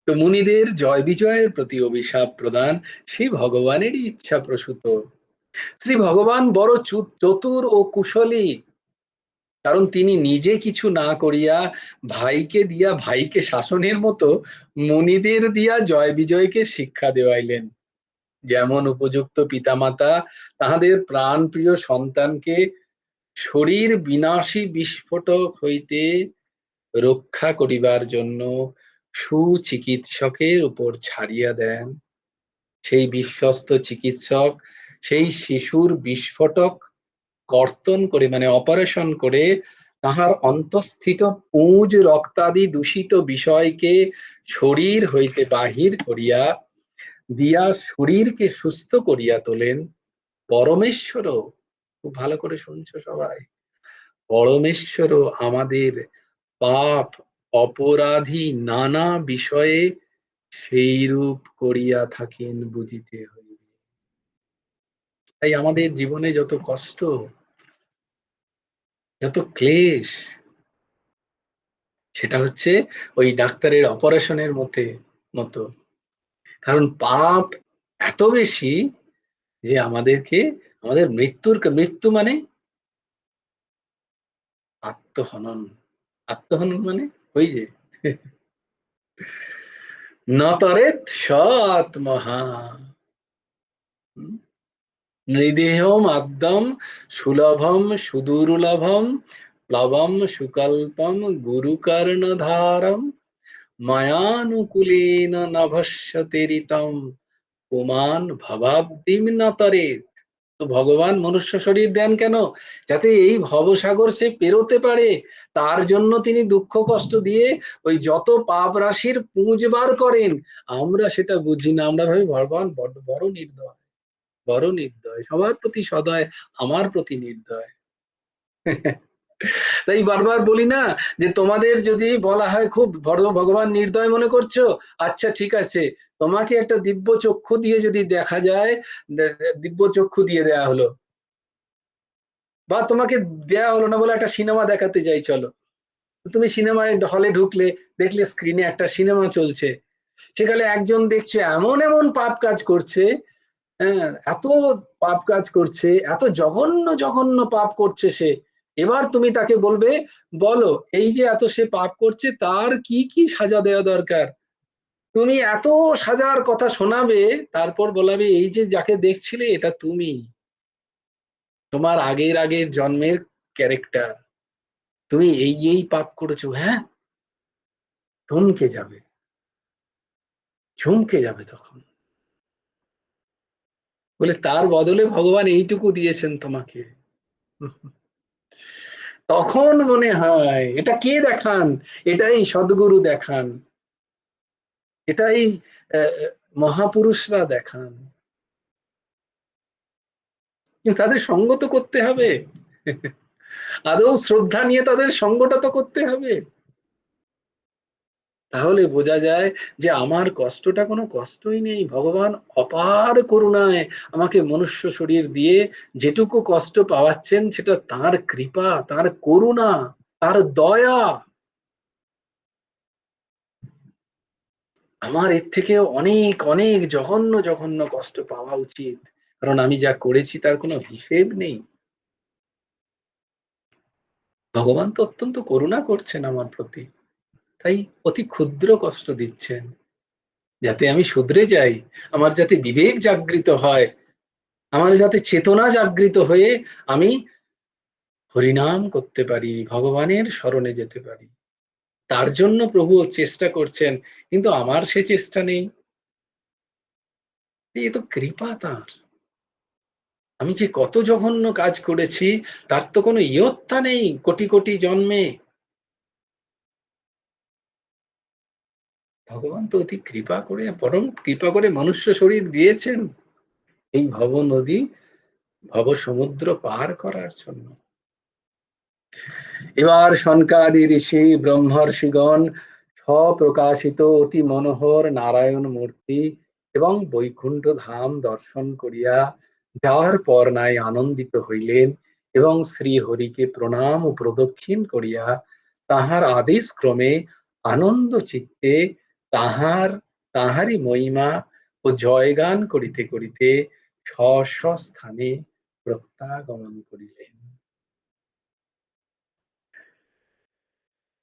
তো মুনিদের জয় বিজয়ের প্রতি অভিশাপ প্রদান সেই ভগবানেরই ইচ্ছা প্রসূত। শ্রী ভগবান বড় চতুর ও কুশলী, কারণ তিনি নিজে কিছু না করিয়া ভাইকে দিয়া ভাইকে শাসনের মতো মুনিদের দিয়া জয় বিজয়কে শিক্ষা দেওয়াইলেন। যেমন উপযুক্ত পিতামাতা তাহাদের প্রাণ প্রিয় সন্তানকে শরীর বিনাশী বিস্ফোটক হইতে রক্ষা করিবার জন্য সুচিকিৎসকের উপর ছাড়িয়া দেন, সেই বিশ্বস্ত চিকিৎসক সেই শিশুর বিস্ফোটক কর্তন করে মানে অপারেশন করে তাহার অন্তঃস্থিত পুঁজ রক্তাদি দূষিত বিষয়কে শরীর হইতে বাহির করিয়া দিয়া শরীরকে সুস্থ করিয়া তোলেন পরমেশ্বরও। খুব ভালো করে শুনছো সবাই, পরমেশ্বরও আমাদের পাপ অপরাধী নানা বিষয়ে সেই রূপ করিয়া থাকেন বুঝিতে হইবে। তাই আমাদের জীবনে যত কষ্ট, যত ক্লেশ, সেটা হচ্ছে ওই ডাক্তারের অপারেশনের মতো। কারণ পাপ এত বেশি যে আমাদেরকে আমাদের মৃত্যু মানে আত্মহনন। আত্মহনন মানে ওই যে নতরেত স আত্মহা নৃদেহম আদ্যম সুলভম সুদুর্লভম প্লবম সুকল্পম গুরুকর্ণধারম মায়ানুকূলেন নভস্যতেরিতম পুমান ভবাব্দিম নতরেত। তো ভগবান মনুষ্য শরীর দেন কেন? যাতে এই ভবসাগর সে পেরোতে পারে। তার জন্য তিনি দুঃখ কষ্ট দিয়ে ওই যত পাপ রাশির পুঁজ বার করেন। আমরা সেটা বুঝি না, আমরা ভাবি ভগবান বড় বড় নির্দয়, বড় নির্দয়, সবার প্রতি সদয়, আমার প্রতি নির্দয়। তাই বারবার বলি না যে তোমাদের যদি বলা হয় খুব বড় ভগবান নির্দয় মনে করছো, আচ্ছা ঠিক আছে, তোমাকে একটা দিব্য চক্ষু দিয়ে যদি দেখা যায়, দিব্য চক্ষু দিয়ে দেয়া হলো, বা তোমাকে দেয়া হলো না বলে একটা সিনেমা দেখাতে যাই চলো, তুমি সিনেমায় হলে ঢুকলে, দেখলে স্ক্রিনে একটা সিনেমা চলছে, সেখানে একজন দেখছে এমন এমন পাপ কাজ করছে, হ্যাঁ এত পাপ কাজ করছে, এত জঘন্য জঘন্য পাপ করছে সে। এবার তুমি তাকে বলবে, বলো এই যে এত সে পাপ করছে তার কি কি সাজা দেওয়া দরকার, তুমি এত সাজার কথা শোনাবে, তারপর বলাবে এই যে যাকে দেখছিলে এটা তুমি, তোমার আগের আগের জন্মের ক্যারেক্টার, তুমি এই পাপ করেছো, হ্যাঁ থমকে যাবে, চমকে যাবে তখন, বলে তার বদলে ভগবান এইটুকু দিয়েছেন তোমাকে। তখন মনে হয় এটা কে দেখান, এটাই সদ্গুরু দেখান, এটাই মহাপুরুষরা দেখান। কিন্তু তাদের সঙ্গ তো করতে হবে, আদৌ শ্রদ্ধা নিয়ে তাদের সঙ্গটা তো করতে হবে, তাহলে বোঝা যায় যে আমার কষ্টটা কোনো কষ্টই নেই, ভগবান অপার করুণায় আমাকে মনুষ্য শরীর দিয়ে যেটুকু কষ্ট পাওয়াচ্ছেন সেটা তার কৃপা, তার করুণা, তার দয়া। আমার এর থেকে অনেক অনেক জঘন্য জঘন্য কষ্ট পাওয়া উচিত, কারণ আমি যা করেছি তার কোনো হিসেব নেই। ভগবান তো অত্যন্ত করুণা করছেন আমার প্রতি, তাই অতি ক্ষুদ্র কষ্ট দিচ্ছেন, যাতে আমি শুধরে যাই, আমার যাতে বিবেক জাগৃত হয়, আমার যাতে চেতনা জাগৃত হয়ে আমি হরিনাম করতে পারি, ভগবানের শরণে যেতে পারি। তার জন্য প্রভু চেষ্টা করছেন, কিন্তু আমার সে চেষ্টা নেই, এই তো কৃপা তার। আমি যে কত জঘন্য কাজ করেছি তার তো কোনো ইয়ত্তা নেই কোটি কোটি জন্মে। ভগবান তো অতি কৃপা করে, পরম কৃপা করে মনুষ্য শরীর দিয়েছেন এই ভব নদী, ভব সমুদ্র পার করার জন্য। এবার সনকাদি ঋষি ব্রহ্মর্ষিগণ স্বপ্রকাশিত অতি মনোহর নারায়ণ মূর্তি এবং বৈকুণ্ঠ ধাম দর্শন করিয়া যাওয়ার পর নাই আনন্দিত হইলেন, এবং শ্রী হরিকে প্রণাম ও প্রদক্ষিণ করিয়া তাহার আদেশ ক্রমে আনন্দ চিত্তে তাহার তাহারই মহিমা ও জয়গান করিতে করিতে স্ব স্ব স্থানে প্রত্যাগমন করিলেন।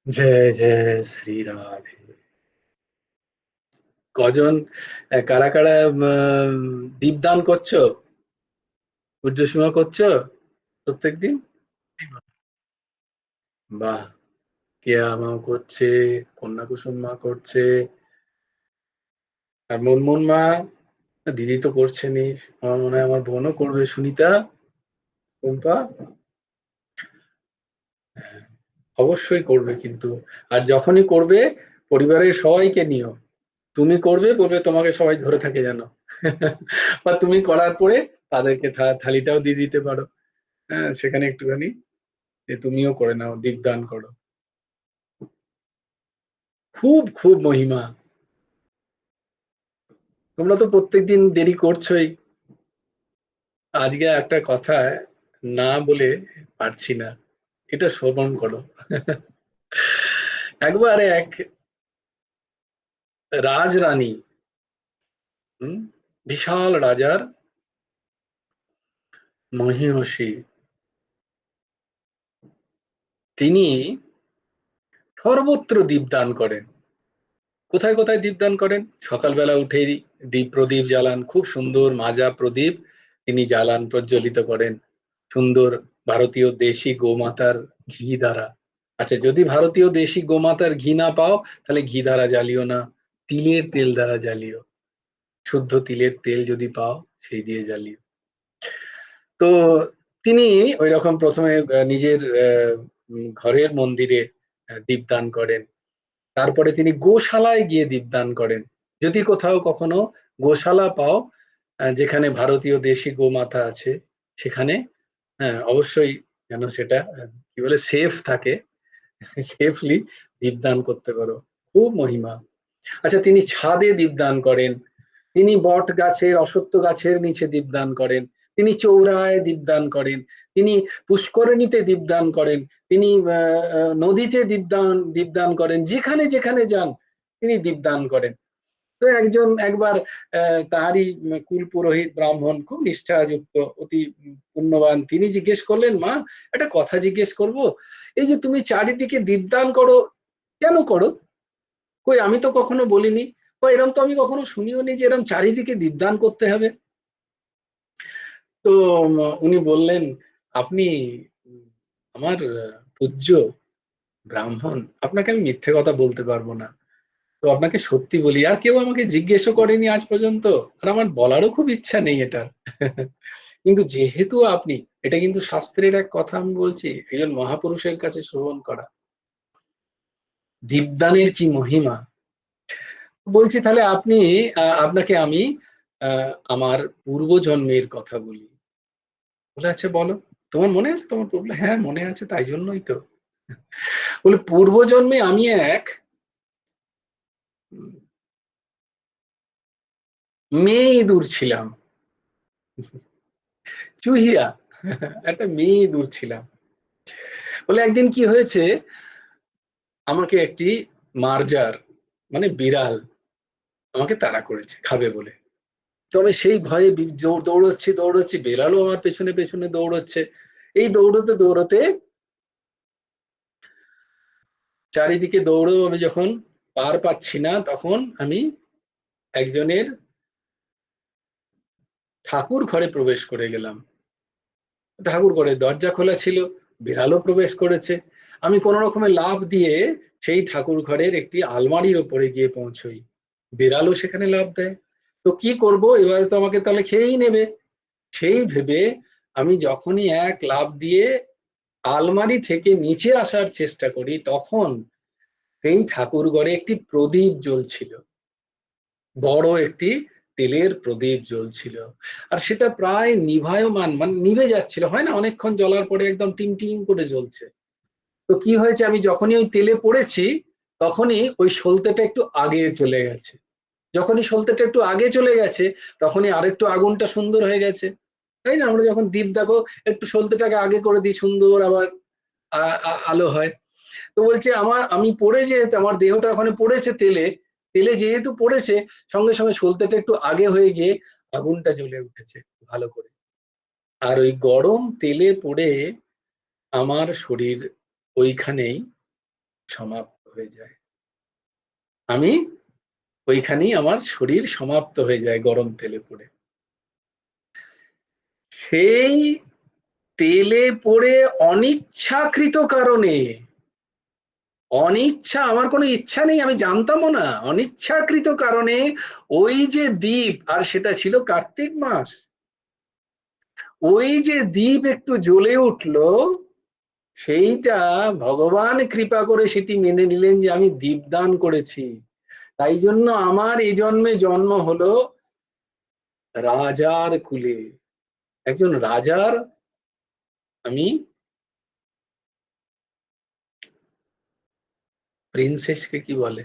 জয় জয় শ্রী রাধে। কজন কারা কারা দীপদান করছো, সূর্যসীমা করছো প্রত্যেকদিন? বাহ, কেয়া মা করছে, কন্যা কুসুম মা করছে, আর মনমোহন মা, দিদি তো করছেনই, আমার মনে হয় আমার বোনও করবে, সুনিতা টুম্পা অবশ্যই করবে কিন্তু, আর যখনই করবে পরিবারের সবাইকে নিও। তুমি করবে, বলবে তোমাকে সবাই ধরে থাকে জানো। বা তুমি করার পরে তাদেরকে থালিটাও দিয়ে দিতে পারো। হ্যাঁ, সেখানে একটুখানি তুমিও করে নাও, দীপদান করো। খুব খুব মহিমা। তোমরা তো প্রত্যেকদিন দেরি করছোই। আজকে একটা কথা না বলে পারছি না, এটা শ্রবণ করো। একবার এক রাজরানী, হুম, বিশাল রাজার মহিষী, তিনি সর্বত্র দীপদান করেন। কোথায় কোথায় দীপদান করেন? সকালবেলা উঠেই দীপ প্রদীপ জ্বালান, খুব সুন্দর মাজা প্রদীপ তিনি জ্বালান, প্রজ্বলিত করেন সুন্দর ভারতীয় দেশি গোমাতার ঘি দ্বারা। আচ্ছা, যদি ভারতীয় দেশি গোমাতার ঘি না পাও, তাহলে ঘি দ্বারা জ্বালিও না, তিলের তেল দ্বারা জ্বালিও। শুদ্ধ তিলের তেল যদি পাও, সেই দিয়ে জ্বালিও। তো তিনি ওই রকম প্রথমে নিজের ঘরের মন্দিরে দীপদান করেন। তারপরে তিনি গোশালায় গিয়ে দীপদান করেন। যদি কোথাও কখনো গোশালা পাও, যেখানে ভারতীয় দেশি গোমাতা আছে, সেখানে হ্যাঁ অবশ্যই যেন সেটা কি বলে সেফ থাকে, সেফলি দীপদান করতে পারো। খুব মহিমা। আচ্ছা, তিনি ছাদে দীপদান করেন, তিনি বট গাছের অশ্বত্থ গাছের নিচে দীপদান করেন, তিনি চৌরায় দীপদান করেন, তিনি পুষ্করিণীতে দীপদান করেন, তিনি নদীতে দীপদান করেন, যেখানে যেখানে যান তিনি দীপদান করেন। তো একজন একবার তারই কুল পুরোহিত ব্রাহ্মণ, খুব নিষ্ঠাযুক্ত, অতি পুণ্যবান, তিনি জিজ্ঞেস করলেন, মা একটা কথা জিজ্ঞেস করব, এই যে তুমি চারিদিকে দীপদান করো, কেন করো? কই আমি তো কখনো বলিনি, বা এরম তো আমি কখনো শুনিও নি যে এরম চারিদিকে দীপদান করতে হবে। তো উনি বললেন, আপনি আমার পূজ্য ব্রাহ্মণ, আপনাকে আমি মিথ্যে কথা বলতে পারবো না। তো আপনাকে সত্যি বলি, আর কেউ আমাকে জিজ্ঞেসও করেনি আজ পর্যন্ত, আর আমার বলারও খুব ইচ্ছা নেই এটা। কিন্তু যেহেতু আপনি, এটা কিন্তু শাস্ত্রের এক কথা আমি বলছি, একজন মহাপুরুষের কাছে শ্রবণ করা, দীপদানের কি মহিমা। বলছি তাহলে আপনি, আপনাকে আমি আমার পূর্বজন্মের কথা বলি। বলে আচ্ছা বলো, তোমার মনে আছে তোমার পূর্ব? হ্যাঁ মনে আছে, তাই জন্যই তো। বলে পূর্বজন্মে আমি এক উম, মেয়ে ইঁদুর ছিলাম, চুহিয়া, একটা মেয়ে ইঁদুর ছিলাম। বলে একদিন কি হয়েছে, আমাকে একটি মার্জার মানে বিড়াল আমাকে তাড়া করেছে খাবে বলে। তো আমি সেই ভয়ে দৌড়চ্ছি দৌড়চ্ছি, বেড়ালও আমার পেছনে পেছনে দৌড়চ্ছে। এই দৌড়তে দৌড়তে চারিদিকে দৌড়েও আমি যখন পার পাচ্ছি না, তখন আমি একজনের ঠাকুর ঘরে প্রবেশ করে গেলাম। ঠাকুর ঘরে দরজা খোলা ছিল, বিড়ালও প্রবেশ করেছে। আমি কোন রকমে লাফ দিয়ে সেই ঠাকুর ঘরের একটি আলমারির ওপরে গিয়ে পৌঁছই। বিড়ালও সেখানে লাফ দেয়। তো কি করব, এবারে তো আমাকে তাহলে খেয়েই নেবে। সেই ভেবে আমি যখনই এক লাফ দিয়ে আলমারি থেকে নিচে আসার চেষ্টা করি, তখন সেই ঠাকুর ঘরে একটি প্রদীপ জ্বলছিল, বড় একটি তেলের প্রদীপ জ্বলছিল। আর সেটা প্রায় নিভায়মান, মানে নিভে যাচ্ছিল, হয় না অনেকক্ষণ জ্বলার পরে একদম টিম টিম করে জ্বলছে। তো কি হয়েছে, আমি যখনই ওই তেলে পড়েছি, তখনই ওই সলতেটা একটু আগে চলে গেছে। যখনই সলতেটা একটু আগে চলে গেছে, তখনই আরেকটু আগুনটা সুন্দর হয়ে গেছে। তাই না, আমরা যখন দীপ দেখো একটু সলতেটাকে আগে করে দিই, সুন্দর আবার আলো হয়। তো বলছে আমি পড়ে, যেহেতু আমার দেহটা ওখানে পড়েছে তেলে, তেলে যেহেতু পড়েছে, সঙ্গে সঙ্গে সলতেটা একটু আগে হয়ে গিয়ে আগুনটা জ্বলে উঠেছে ভালো করে। আর ওই গরম তেলে পড়ে আমার শরীর ওইখানেই সমাপ্ত হয়ে যায়। আমি ওইখানেই আমার শরীর সমাপ্ত হয়ে যায় গরম তেলে পড়ে। সেই তেলে পড়ে অনিচ্ছাকৃত কারণে, অনিচ্ছা, আমার কোনো ইচ্ছা নেই, আমি জানতামও না, অনিচ্ছাকৃত কারণে ওই যে দ্বীপ, আর সেটা ছিল কার্তিক মাস, ওই যে দ্বীপ একটু জ্বলে উঠলো, সেইটা ভগবান কৃপা করে সেটি মেনে নিলেন যে আমি দীপদান করেছি, তাই জন্য আমার এই জন্মে জন্ম হলো রাজার কুলে। একজন রাজার আমি প্রিন্সেসকে কি বলে,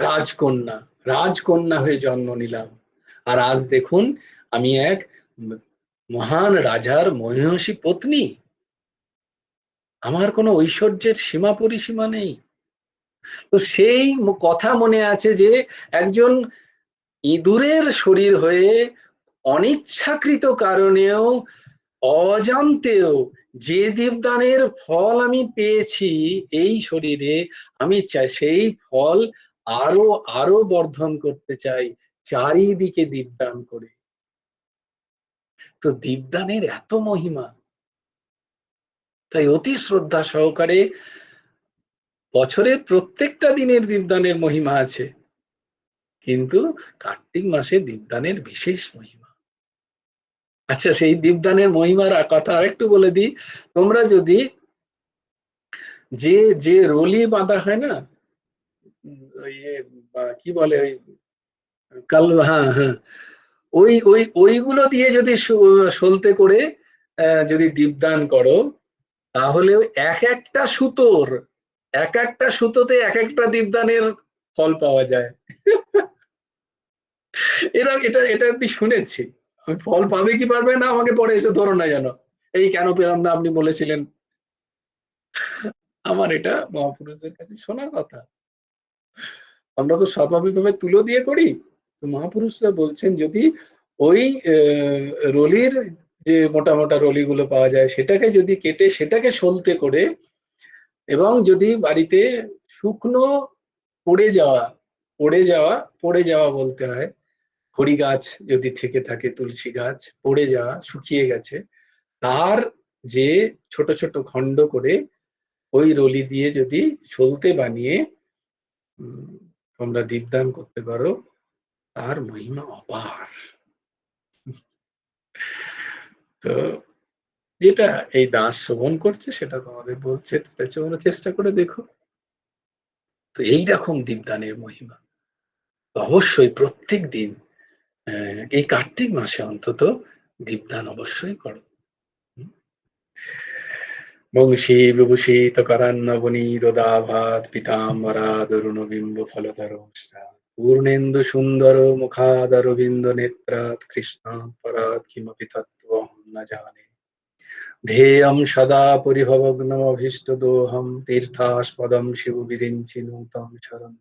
রাজকন্যা, রাজকন্যা হয়ে জন্ম নিলাম। আর আজ দেখুন আমি এক মহান রাজার মহিষী পত্নী, আমার কোনো ঐশ্বর্যের সীমা পরিসীমা নেই। তো সেই কথা মনে আছে যে একজন ইঁদুরের শরীর হয়ে অনিচ্ছাকৃত কারণেও, অজান্তেও যে দীপদানের ফল আমি পেয়েছি এই শরীরে, আমি চাই সেই ফল আরো আরো বর্ধন করতে চাই চারিদিকে দীপদান করে। তো দীপদানের এত মহিমা, তাই অতি শ্রদ্ধা সহকারে বছরের প্রত্যেকটা দিনের দীপদানের মহিমা আছে, কিন্তু কার্তিক মাসে দীপদানের বিশেষ মহিমা। আচ্ছা, সেই দীপদানের মহিমার কথা আরেকটু বলে দিই। তোমরা যদি যে যে রলি বাঁধা হয় না, ওই কি বলে ওই কাল, হ্যাঁ হ্যাঁ, ওইগুলো দিয়ে যদি সলতে করে যদি দীপদান করো, তাহলে এক একটা সুতোর, এক একটা সুতোতে এক একটা দীপদানের ফল পাওয়া যায়। এরা এটা এটা আমি শুনেছি। আমি ফল পাবে কি পারবে না আমাকে পরে এসে ধরো না যেন, এই কেন পেলাম না আপনি বলেছিলেন। আমার এটা মহাপুরুষদের কাছে শোনা কথা। আমরা তো স্বাভাবিকভাবে তুলো দিয়ে করি, তো মহাপুরুষরা বলছেন যদি ওই রলির যে মোটা মোটা রলিগুলো পাওয়া যায় সেটাকে যদি কেটে সেটাকে সলতে করে, এবং যদি বাড়িতে শুকনো পড়ে যাওয়া, পড়ে যাওয়া, পড়ে যাওয়া বলতে হয়, খড়ি গাছ যদি থেকে থাকে, তুলসী গাছ পড়ে যাওয়া শুকিয়ে গেছে, তার যে ছোট ছোট খণ্ড করে ওই রলি দিয়ে যদি সলতে বানিয়ে তোমরা দীপদান করতে পারো, তার মহিমা অপার। তো যেটা এই দাস শ্রবণ করছে সেটা তোমাদের বলছে, তোমরা চেষ্টা করে দেখো। তো এইরকম দীপদানের মহিমা অবশ্যই প্রত্যেক দিন এই কার্তিক মাসে অন্তত দীপদান অবশ্যই করো। বংশী বিভূষিত করান্নবনীরদাভাত পীতাম্বরাদরুণবিম্ব ফলধর পূর্ণেন্দু সুন্দর মুখাদরবিন্দ নেত্রাৎ কৃষ্ণাৎ পরাৎ কিমপি তত্ত্বম ন জানে। ध्येयं सदा परिभवग्नमभीष्टदोहं तीर्थास्पदं शिवविरिञ्चिनुतं शरणं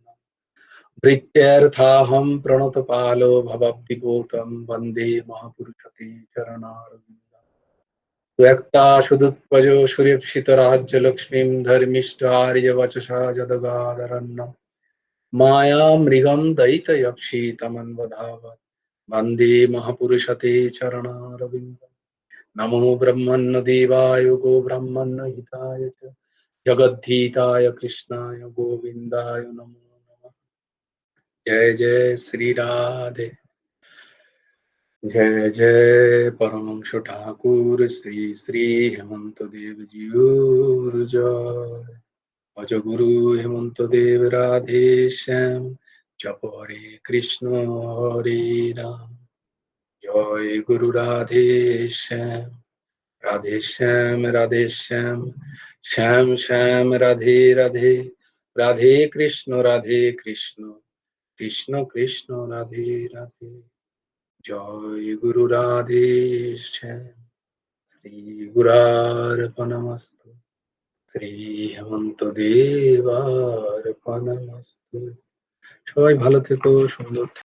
भृत्यर्थाहं प्रणतपालो भवद्दिपोतं वन्दे महापुरुषते चरणारविन्दम् त्वक्ताशुदुत्पजो सुरेप्सितराज्यलक्ष्मीं धर्मिष्ठार्यवचसा जदगादरण्यं मायामृगं दयितयक्षितमन्वधावत् वन्दे महापुरुषते चरणारविन्दम् नमो ब्रह्मण्य देवाय गो ब्रह्मण्य हिताय च जगद्धीताय कृष्णाय गोविन्दाय नमो नमः। जय जय श्री राधे, जय जय परमहंस ठाकुर श्री श्री हेमंत देव जियोर जय। भज गुरु हेमंत देव राधे श्याम, जप हरे कृष्ण हरे राम, जय गुरु राधे श्याम, राधे श्याम, श्याम श्याम राधे राधे, राधे कृष्ण कृष्ण कृष्ण राधे राधे। जय गुरु राधे श्याम, श्री गुरार्पणमस्तु, শ্রী হেমন্ত দেবার্পণমস্তু। সবাই ভালো থেকো, সুন্দর থেকো।